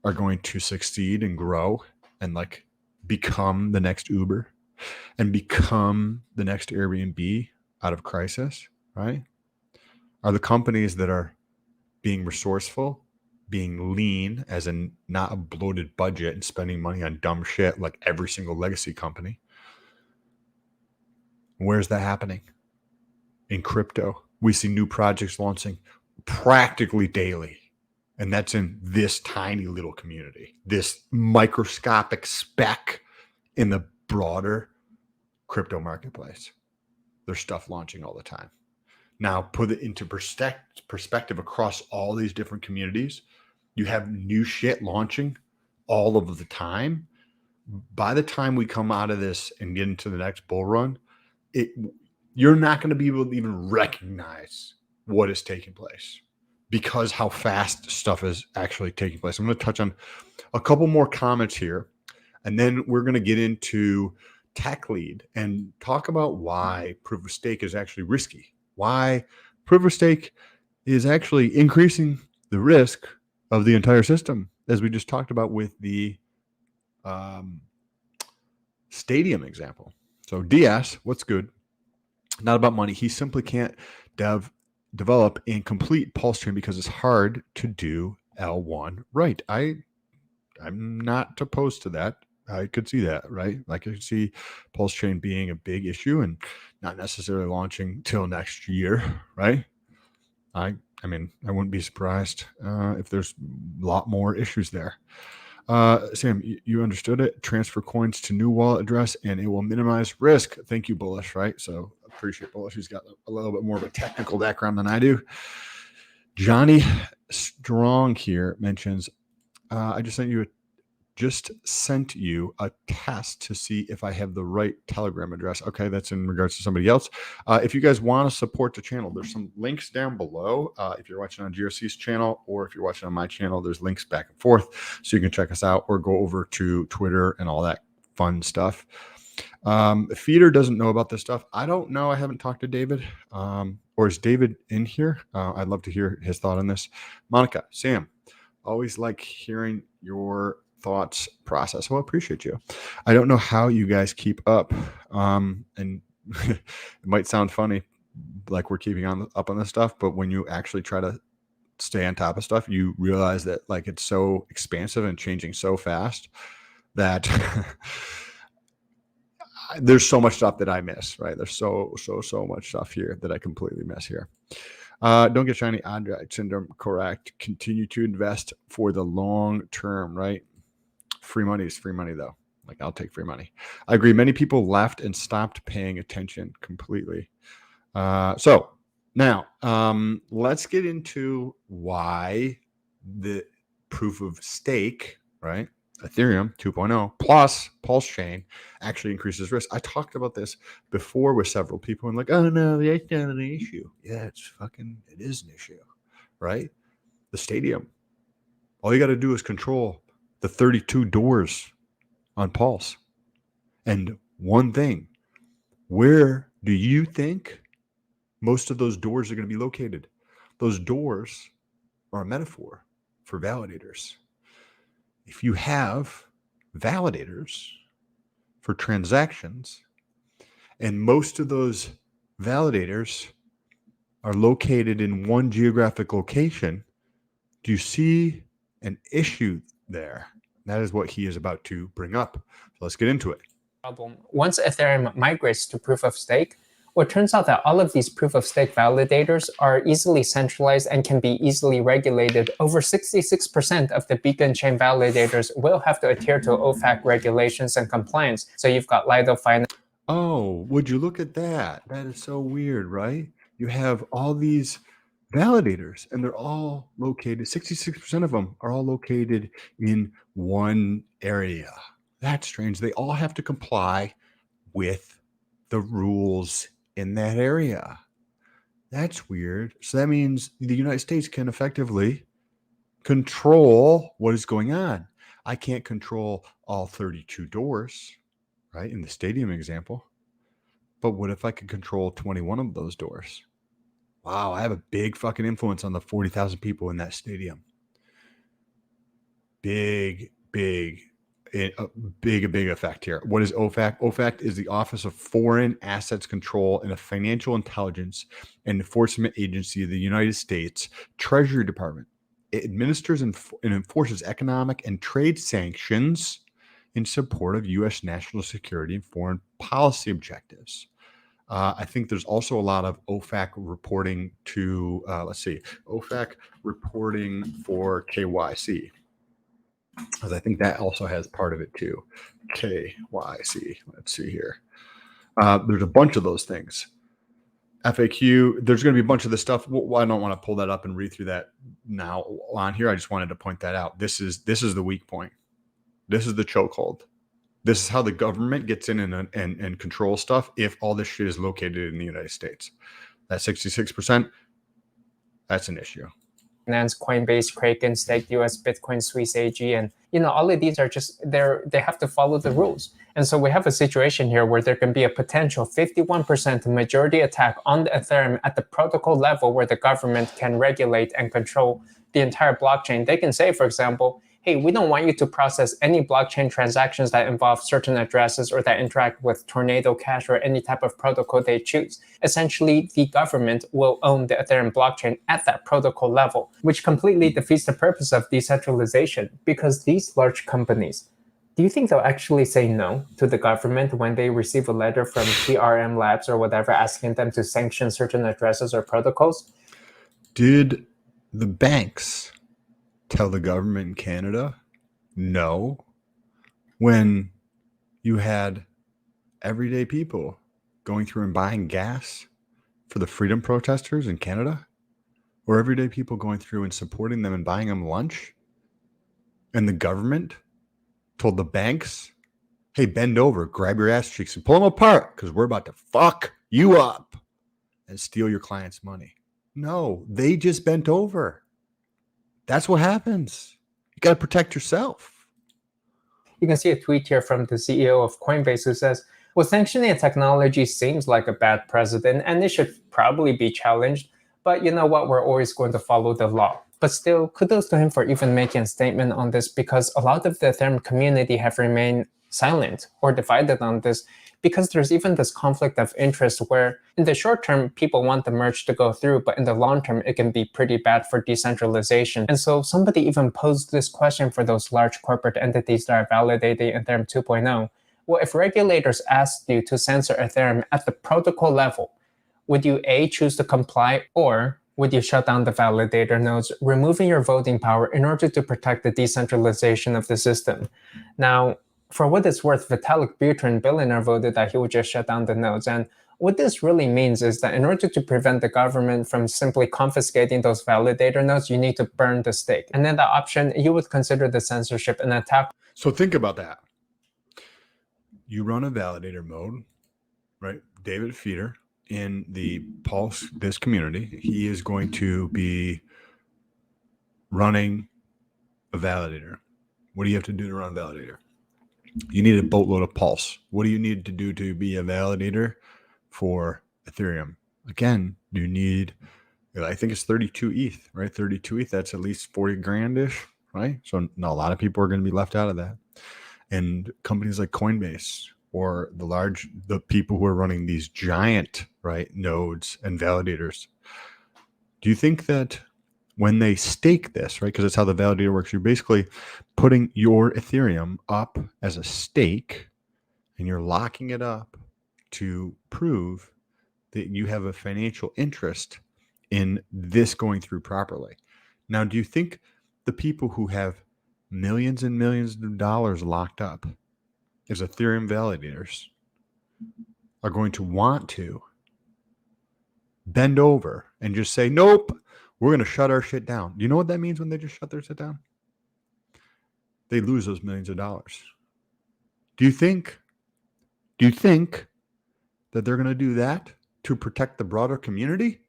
are going to succeed and grow and like become the next Uber and become the next Airbnb out of crisis, right, are the companies that are being resourceful, being lean, as in not a bloated budget and spending money on dumb shit like every single legacy company. Where's that happening? In crypto. We see new projects launching practically daily. And that's in this tiny little community, this microscopic speck in the broader crypto marketplace. There's stuff launching all the time. Now, put it into perspective across all these different communities. You have new shit launching all of the time. By the time we come out of this and get into the next bull run, you're not going to be able to even recognize what is taking place because how fast stuff is actually taking place. I'm going to touch on a couple more comments here, and then we're going to get into Tech Lead and talk about why proof of stake is actually risky, why proof of stake is actually increasing the risk of the entire system, as we just talked about with the stadium example. So DS, what's good? Not about money. He simply can't develop and complete Pulsechain because it's hard to do L1 right. I'm not opposed to that. I could see that, right? I could see Pulsechain being a big issue and not necessarily launching till next year, right? I mean, I wouldn't be surprised if there's a lot more issues there. Sam, you understood it. Transfer coins to new wallet address and it will minimize risk. Thank you, Bullish, right? So appreciate Bullish. He's got a little bit more of a technical background than I do. Johnny Strong here mentions, I just sent you a test to see if I have the right Telegram address. Okay, that's in regards to somebody else. If you guys want to support the channel, there's some links down below. If you're watching on GRC's channel or if you're watching on my channel, there's links back and forth so you can check us out or go over to Twitter and all that fun stuff. Feeder doesn't know about this stuff. I don't know. I haven't talked to David. Or is David in here? I'd love to hear his thought on this. Monica, Sam, always like hearing your thoughts process. Well, I appreciate you. I don't know how you guys keep up. And it might sound funny, like we're keeping up on this stuff, but when you actually try to stay on top of stuff, you realize that like it's so expansive and changing so fast that there's so much stuff that I miss, right? There's so much stuff here that I completely miss here. Don't get shiny object syndrome. Correct. Continue to invest for the long term, right? Free money is free money, though. Like, I'll take free money. I agree. Many people left and stopped paying attention completely. So now let's get into why the proof of stake, right? Ethereum 2.0 plus Pulsechain actually increases risk. I talked about this before with several people and like, oh no, that's not an issue. Yeah, it is an issue, right? The stadium. All you got to do is control the 32 doors on Pulse. And one thing, where do you think most of those doors are going to be located? Those doors are a metaphor for validators. If you have validators for transactions, and most of those validators are located in one geographic location, do you see an issue there? That is what he is about to bring up. So let's get into it. Once Ethereum migrates to proof of stake, well, it turns out that all of these proof of stake validators are easily centralized and can be easily regulated. Over 66% of the Beacon chain validators will have to adhere to OFAC regulations and compliance. So you've got Lido Finance. Oh, would you look at that? That is so weird, right? You have all these validators and they're all located, 66% of them are all located in one area. That's strange. They all have to comply with the rules in that area. That's weird. So that means the United States can effectively control what is going on. I can't control all 32 doors, right? In the stadium example. But what if I could control 21 of those doors? Wow, I have a big fucking influence on the 40,000 people in that stadium. Big a big effect here. What is OFAC? OFAC is the Office of Foreign Assets Control and a financial intelligence and enforcement agency of the United States Treasury Department. It administers and enforces economic and trade sanctions in support of U.S. national security and foreign policy objectives. I think there's also a lot of OFAC reporting to, OFAC reporting for KYC. Because I think that also has part of it too. KYC. Let's see here. There's a bunch of those things. FAQ. There's going to be a bunch of this stuff. Well, I don't want to pull that up and read through that now on here. I just wanted to point that out. This is the weak point. This is the chokehold. This is how the government gets in and controls stuff if all this shit is located in the United States. That 66%, that's an issue. Binance, Coinbase, Kraken, Staked US, Bitcoin, Swiss AG, and all of these are just they have to follow the rules. And so we have a situation here where there can be a potential 51% majority attack on the Ethereum at the protocol level where the government can regulate and control the entire blockchain. They can say, for example, hey, we don't want you to process any blockchain transactions that involve certain addresses or that interact with Tornado Cash or any type of protocol they choose. Essentially, the government will own the Ethereum blockchain at that protocol level, which completely defeats the purpose of decentralization because these large companies, do you think they'll actually say no to the government when they receive a letter from TRM Labs or whatever asking them to sanction certain addresses or protocols? Did the banks tell the government in Canada no when you had everyday people going through and buying gas for the freedom protesters in Canada, or everyday people going through and supporting them and buying them lunch, and the government told the banks, hey, bend over, grab your ass cheeks and pull them apart because we're about to fuck you up and steal your client's money? No, they just bent over. That's what happens. You got to protect yourself. You can see a tweet here from the CEO of Coinbase who says, well, sanctioning a technology seems like a bad precedent and it should probably be challenged. But you know what? We're always going to follow the law. But still, kudos to him for even making a statement on this because a lot of the Ethereum community have remained silent or divided on this because there's even this conflict of interest where in the short term, people want the merge to go through, but in the long term, it can be pretty bad for decentralization. And so somebody even posed this question for those large corporate entities that are validating Ethereum 2.0. Well, if regulators asked you to censor Ethereum at the protocol level, would you A, choose to comply, or would you shut down the validator nodes, removing your voting power in order to protect the decentralization of the system? Now, for what it's worth, Vitalik Buterin, billionaire, voted that he would just shut down the nodes. And what this really means is that in order to prevent the government from simply confiscating those validator nodes, you need to burn the stake. And then the option, you would consider the censorship an attack. So think about that. You run a validator mode, right? David Feeder in the Pulse, this community, he is going to be running a validator. What do you have to do to run a validator? You need a boatload of Pulse. What do you need to do to be a validator for Ethereum? Again, you need, I think it's 32 ETH, right? 32 ETH, that's at least 40 grand-ish, right? So not a lot of people are going to be left out of that. And companies like Coinbase or the people who are running these giant, right, nodes and validators, do you think that when they stake this, right, because that's how the validator works, you're basically putting your Ethereum up as a stake and you're locking it up to prove that you have a financial interest in this going through properly. Now, do you think the people who have millions and millions of dollars locked up as Ethereum validators are going to want to bend over and just say, nope, we're going to shut our shit down? You know what that means when they just shut their shit down? They lose those millions of dollars. Do you think that they're going to do that to protect the broader community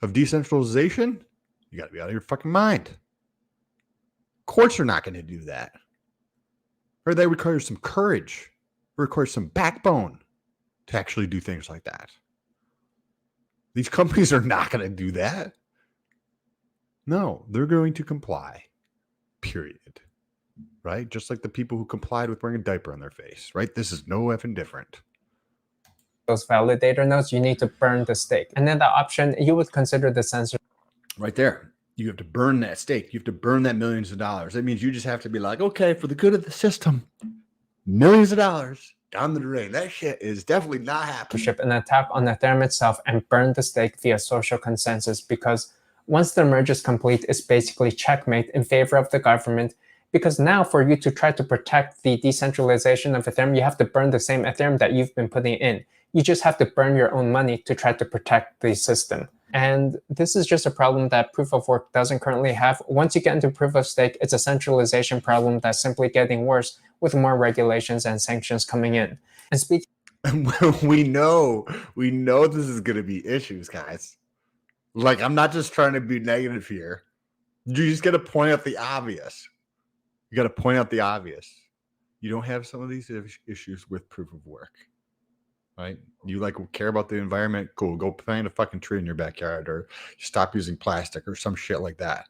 of decentralization? You got to be out of your fucking mind. Courts are not going to do that. Or they require some courage, require some backbone to actually do things like that. These companies are not going to do that. No, they're going to comply. Period. right? Just like the people who complied with wearing a diaper on their face, right? This is no effing different. Those validator nodes, you need to burn the stake. And then the option, you would consider the censorship. Right there. You have to burn that stake. You have to burn that millions of dollars. That means you just have to be like, okay, for the good of the system, millions of dollars down the drain. That shit is definitely not happening. An attack on Ethereum itself and burn the stake via social consensus, because once the merge is complete, it's basically checkmate in favor of the government. Because now for you to try to protect the decentralization of Ethereum, you have to burn the same Ethereum that you've been putting in. You just have to burn your own money to try to protect the system. And this is just a problem that proof of work doesn't currently have. Once you get into proof of stake, it's a centralization problem that's simply getting worse with more regulations and sanctions coming in. And speaking, we know this is going to be issues, guys. Like, I'm not just trying to be negative here. You just got to point out the obvious. You got to point out the obvious. You don't have some of these issues with proof of work, right? You like care about the environment, cool. Go plant a fucking tree in your backyard, or stop using plastic or some shit like that,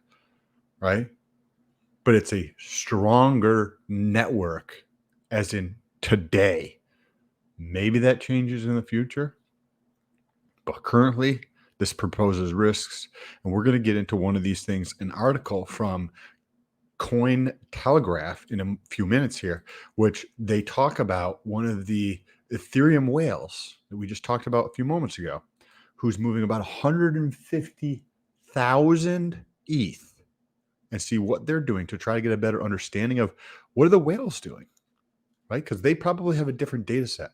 right? But it's a stronger network, as in today. Maybe that changes in the future, but currently this proposes risks, and we're going to get into one of these things. An article from Cointelegraph in a few minutes here, which they talk about one of the Ethereum whales that we just talked about a few moments ago, who's moving about 150,000 ETH, and see what they're doing to try to get a better understanding of what are the whales doing, right? Because they probably have a different data set.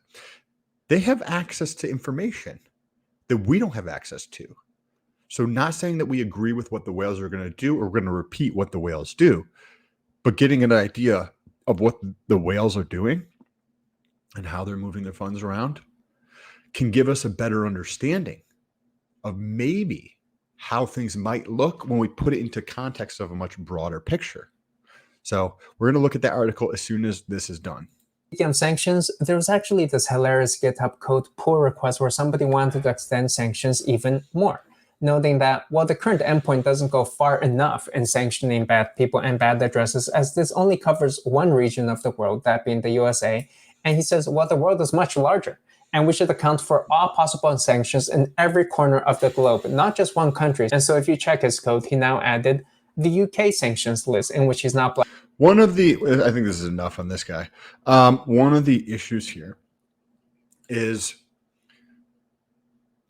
They have access to information that we don't have access to. So not saying that we agree with what the whales are going to do, or we're going to repeat what the whales do, but getting an idea of what the whales are doing and how they're moving their funds around can give us a better understanding of maybe how things might look when we put it into context of a much broader picture. So we're going to look at that article as soon as this is done. Speaking of sanctions, there was actually this hilarious GitHub code pull request where somebody wanted to extend sanctions even more, noting that, well, the current endpoint doesn't go far enough in sanctioning bad people and bad addresses, as this only covers one region of the world, that being the USA. And he says, well, the world is much larger, and we should account for all possible sanctions in every corner of the globe, not just one country. And so if you check his code, he now added the UK sanctions list, in which he's not black. One of the, I think this is enough on this guy. One of the issues here is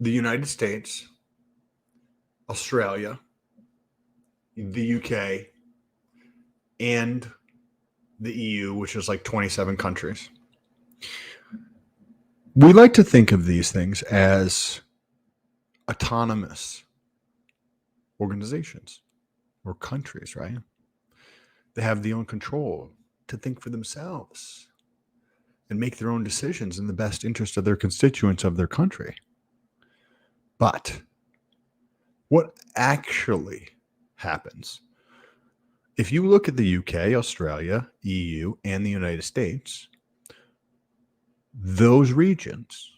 the United States, Australia, the UK, and the EU, which is like 27 countries. We like to think of these things as autonomous organizations or countries, right? They have their own control to think for themselves and make their own decisions in the best interest of their constituents of their country. But what actually happens, if you look at the UK, Australia, EU, and the United States, those regions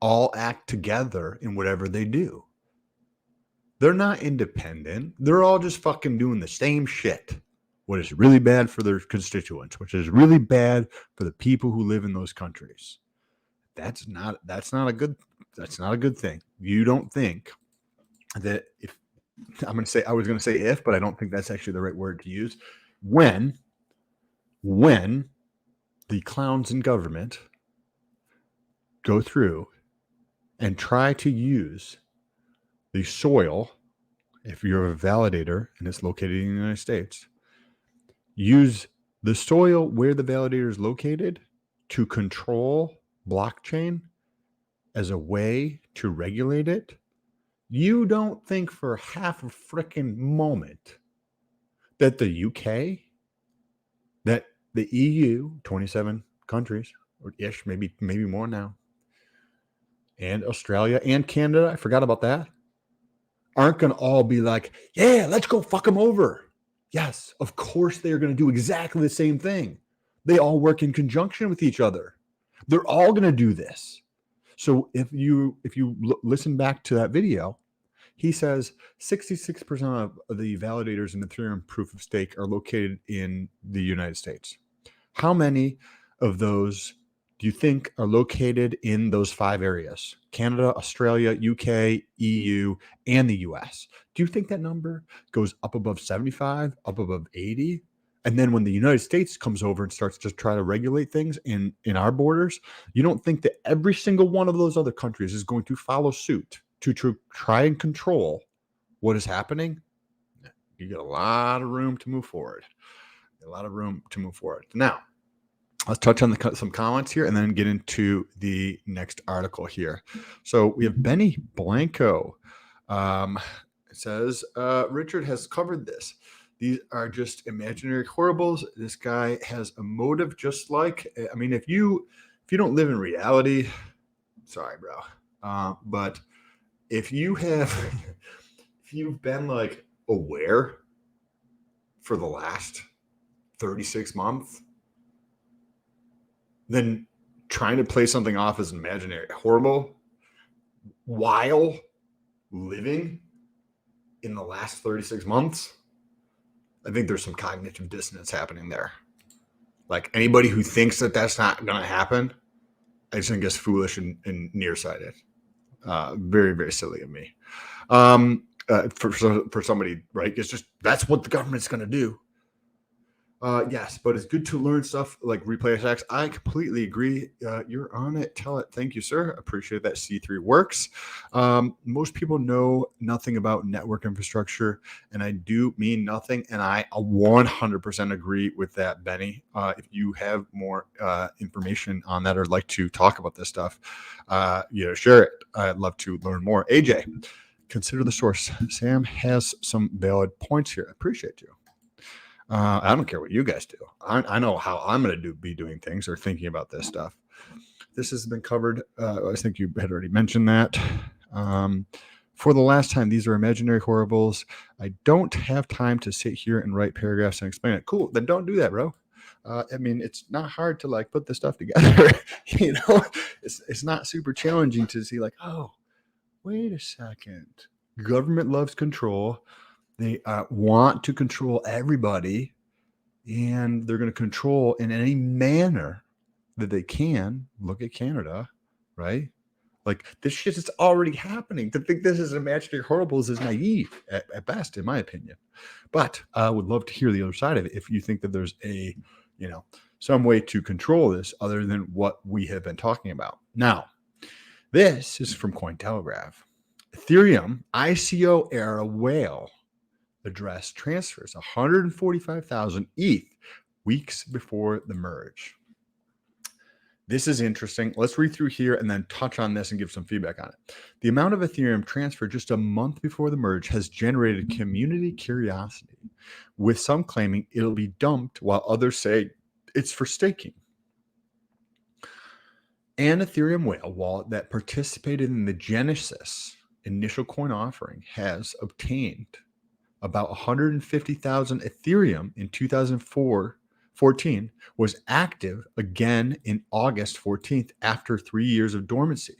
all act together in whatever they do. They're not independent. They're all just fucking doing the same shit. What is really bad for their constituents, which is really bad for the people who live in those countries. That's not a good thing. You don't think that if I was going to say if, but I don't think that's actually the right word to use. When the clowns in government go through and try to use the soil, if you're a validator and it's located in the United States, use the soil where the validator is located to control blockchain as a way to regulate it, you don't think for half a freaking moment that the UK, that the EU, 27 countries, or ish, maybe more now, and Australia and Canada, I forgot about that, aren't going to all be like, yeah, let's go fuck them over. Yes, of course they are going to do exactly the same thing. They all work in conjunction with each other. They're all going to do this. So if you listen back to that video, He says 66% of the validators in Ethereum proof of stake are located in the United States. How many of those do you think are located in those 5 areas? Canada, Australia, UK, EU, and the US. Do you think that number goes up above 75, up above 80? And then when the United States comes over and starts to try to regulate things in our borders, you don't think that every single one of those other countries is going to follow suit to try and control what is happening? You get a lot of room to move forward. A lot of room to move forward. Now, let's touch on some comments here and then get into the next article here. So we have Benny Blanco. It says, Richard has covered this. These are just imaginary horribles. This guy has a motive just like, I mean, if you don't live in reality, sorry, bro. But if you've been like aware for the last 36 months, then trying to play something off as an imaginary horrible while living in the last 36 months, I think there's some cognitive dissonance happening there. Like anybody who thinks that that's not going to happen, I just think is foolish and nearsighted. Very, very silly of me. For somebody, right? It's just, that's what the government's going to do. Yes, but it's good to learn stuff like replay attacks. I completely agree. You're on it. Tell it. Thank you, sir. Appreciate that C3 works. Most people know nothing about network infrastructure, and I do mean nothing. And I 100% agree with that, Benny. If you have more information on that or like to talk about this stuff, share it. I'd love to learn more. AJ, consider the source. Sam has some valid points here. I appreciate you. I don't care what you guys do. I know how I'm going to be doing things or thinking about this stuff. This has been covered. I think you had already mentioned that. For the last time, these are imaginary horribles. I don't have time to sit here and write paragraphs and explain it. Cool. Then don't do that, bro. I mean, it's not hard to like put this stuff together. It's not super challenging to see like, oh, wait a second. Government loves control. They want to control everybody, and they're going to control in any manner that they can. Look at Canada, right? Like this shit is already happening. To think this is imaginary horribles is naive at best, in my opinion. But I would love to hear the other side of it. If you think that there's some way to control this other than what we have been talking about. Now, this is from Cointelegraph. Ethereum ICO era whale address transfers 145,000 ETH weeks before the merge. This is interesting. Let's read through here and then touch on this and give some feedback on it. The amount of Ethereum transferred just a month before the merge has generated community curiosity, with some claiming it'll be dumped while others say it's for staking. An Ethereum whale wallet that participated in the Genesis initial coin offering has obtained about 150,000 Ethereum in 2014, was active again in August 14th after 3 years of dormancy,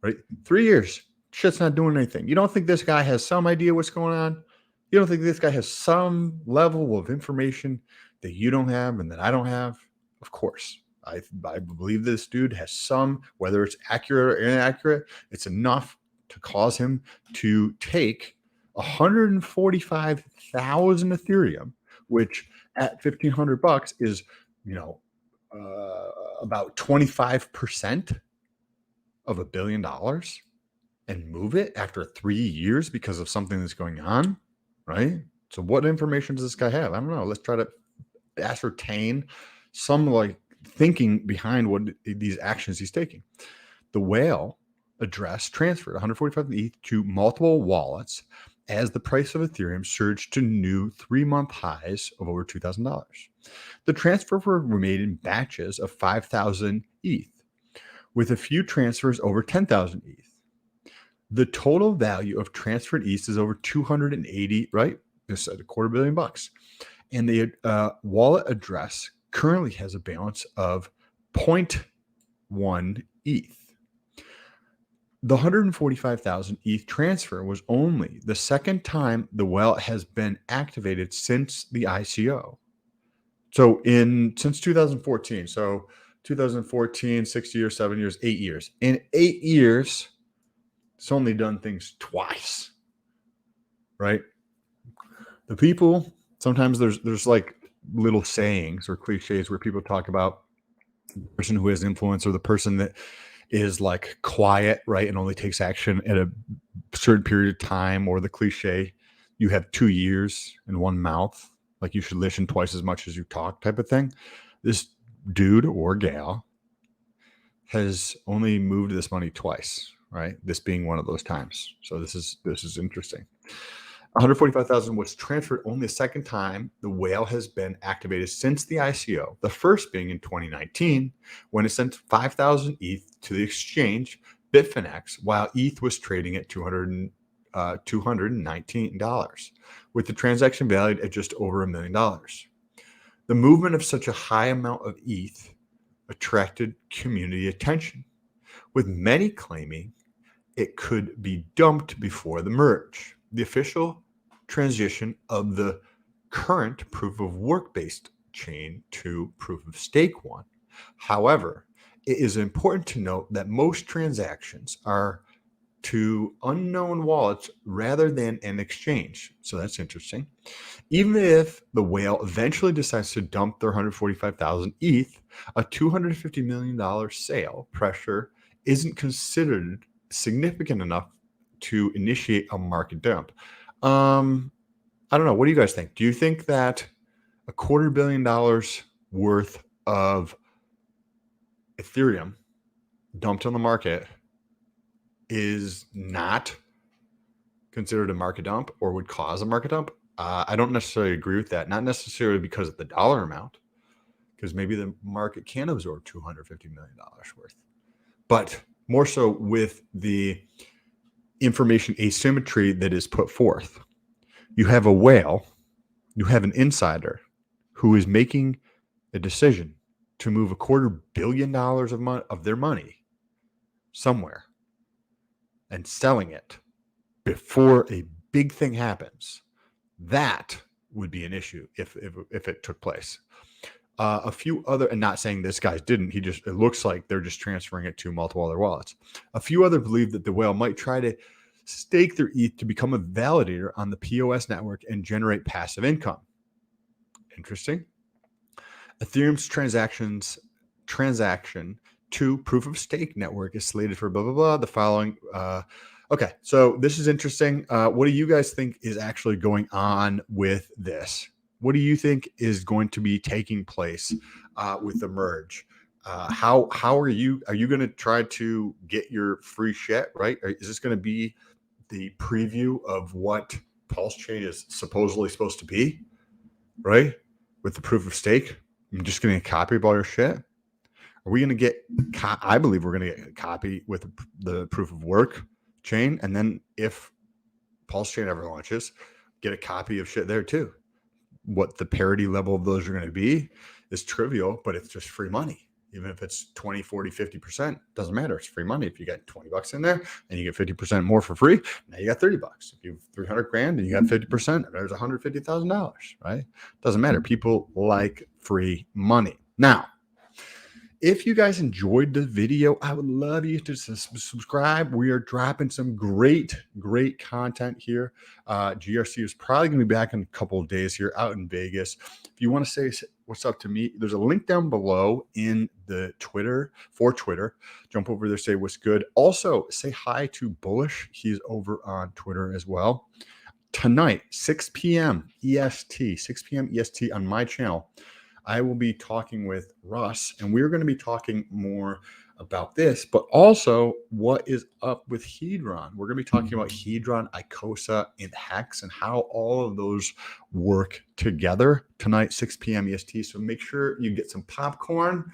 right? 3 years, shit's not doing anything. You don't think this guy has some idea what's going on? You don't think this guy has some level of information that you don't have and that I don't have? Of course. I believe this dude has some, whether it's accurate or inaccurate, it's enough to cause him to take 145,000 Ethereum, which at $1,500 is, about 25% of $1 billion, and move it after 3 years because of something that's going on, right? So what information does this guy have? I don't know. Let's try to ascertain some like thinking behind what these actions he's taking. The whale address transferred 145 ETH to multiple wallets as the price of Ethereum surged to new 3-month highs of over $2,000. The transfers were made in batches of 5,000 ETH, with a few transfers over 10,000 ETH. The total value of transferred ETH is over 280, right? This is $250 million. And the wallet address currently has a balance of 0.1 ETH. The 145,000 ETH transfer was only the second time the wallet has been activated since the ICO. So since 2014, so 2014, 6 years, 7 years, 8 years. In 8 years, it's only done things twice, right? The people, sometimes there's like little sayings or cliches where people talk about the person who has influence or the person that is like quiet, right, and only takes action at a certain period of time, or the cliche, you have 2 years and one mouth, like you should listen twice as much as you talk type of thing. This dude or gal has only moved this money twice, right? This being one of those times. So this is interesting. 145,000 was transferred only a second time the whale has been activated since the ICO, the first being in 2019 when it sent 5,000 ETH to the exchange Bitfinex while ETH was trading at $219, with the transaction valued at just over $1 million. The movement of such a high amount of ETH attracted community attention, with many claiming it could be dumped before the merge, the official transition of the current proof of work based chain to proof of stake one. However, it is important to note that most transactions are to unknown wallets rather than an exchange. So that's interesting. Even if the whale eventually decides to dump their 145,000 ETH, a $250 million sale pressure isn't considered significant enough to initiate a market dump. I don't know. What do you guys think? Do you think that $250 million worth of Ethereum dumped on the market is not considered a market dump or would cause a market dump? I don't necessarily agree with that. Not necessarily because of the dollar amount, because maybe the market can absorb $250 million worth, but more so with the information asymmetry that is put forth. You have a whale, you have an insider who is making a decision to move $250 million of their money somewhere and selling it before a big thing happens. That would be an issue if it took place. A few other, and not saying this guy didn't, it looks like they're just transferring it to multiple other wallets. A few other believe that the whale might try to stake their ETH to become a validator on the POS network and generate passive income. Interesting. Ethereum's transaction to proof of stake network is slated for blah, blah, blah. The following. Okay, so this is interesting. What do you guys think is actually going on with this? What do you think is going to be taking place with the merge? How are you going to try to get your free shit, right? Is this going to be the preview of what Pulsechain is supposedly supposed to be, right? With the proof of stake, I'm just going to copy all your shit. Are we going to get? I believe we're going to get a copy with the proof of work chain, and then if Pulsechain ever launches, get a copy of shit there too. What the parity level of those are going to be is trivial, but it's just free money. Even if it's 20, 40, 50%, doesn't matter. It's free money. If you got $20 in there and you get 50% more for free, now you got $30. If you have 300 grand and you got 50%, there's $150,000, right? Doesn't matter. People like free money. Now, if you guys enjoyed the video, I would love you to subscribe. We are dropping some great content here. GRC is probably going to be back in a couple of days here out in Vegas. If you want to say what's up to me, there's a link down below in the Twitter. Jump over there, say what's good. Also, say hi to Bullish. He's over on Twitter as well. Tonight, 6 p.m. EST on my channel, I will be talking with Russ, and we're going to be talking more about this, but also what is up with Hedron. We're going to be talking about Hedron, Icosa, and Hex, and how all of those work together tonight, 6 p.m. EST. So make sure you get some popcorn,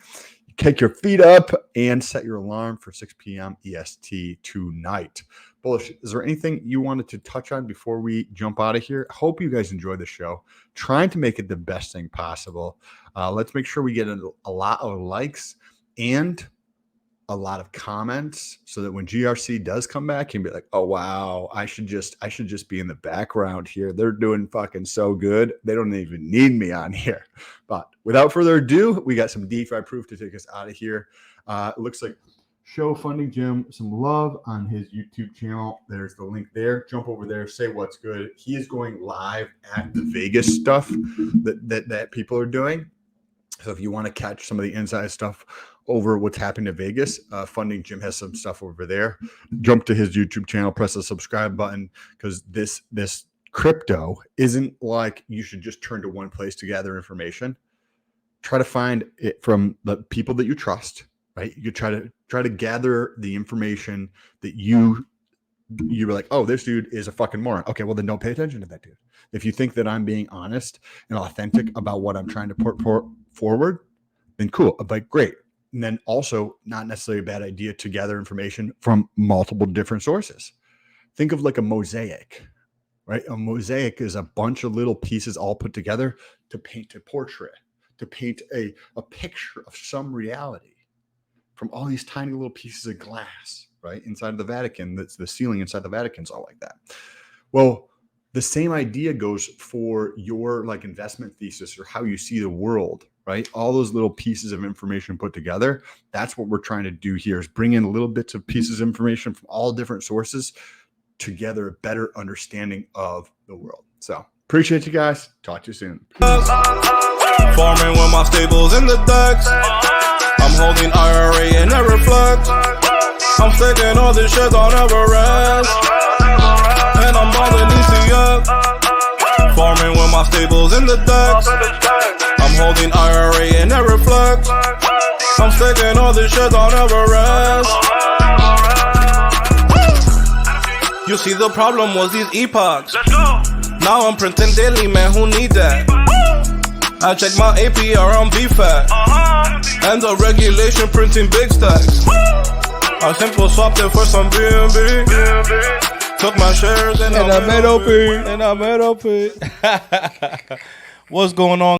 take your feet up, and set your alarm for 6 p.m. EST tonight. Bullish, is there anything you wanted to touch on before we jump out of here? Hope you guys enjoyed the show. Trying to make it the best thing possible. Let's make sure we get a lot of likes and a lot of comments so that when GRC does come back, you can be like, oh wow, I should just be in the background here. They're doing fucking so good. They don't even need me on here. But without further ado, we got some DeFi proof to take us out of here. It looks like show Funding Jim some love on his YouTube channel. There's the link there. Jump over there, say what's good. He is going live at the Vegas stuff that people are doing. So if you want to catch some of the inside stuff over what's happening to Vegas, Funding Jim has some stuff over there. Jump to his YouTube channel, press the subscribe button, because this crypto isn't like you should just turn to one place to gather information. Try to find it from the people that you trust, right? You try to gather the information that you were like, oh, this dude is a fucking moron. Okay, well then don't pay attention to that dude. If you think that I'm being honest and authentic about what I'm trying to put forward, then cool. Like, great. And then also not necessarily a bad idea to gather information from multiple different sources. Think of like a mosaic, right? A mosaic is a bunch of little pieces all put together to paint a portrait, to paint a picture of some reality from all these tiny little pieces of glass, right? Inside of the Vatican, that's the ceiling inside the Vatican is all like that. Well, the same idea goes for your like investment thesis or how you see the world, right? All those little pieces of information put together. That's what we're trying to do here, is bring in little bits of pieces of information from all different sources together, a better understanding of the world. So appreciate you guys. Talk to you soon. Farming with my stables in the decks. I'm holding IRA and never flex. I'm sticking all this shit on Everest. And I'm balling ECF. Farming with my stables in the decks. I'm holding IRA and never flex. I'm sticking all this shit on Everest. You see, the problem was these epochs. Now I'm printing daily, man, who need that? I check my APR on VFAT. And the regulation printing big stacks. I simple swapped it for some BNB. Took my shares and I made OP. What's going on?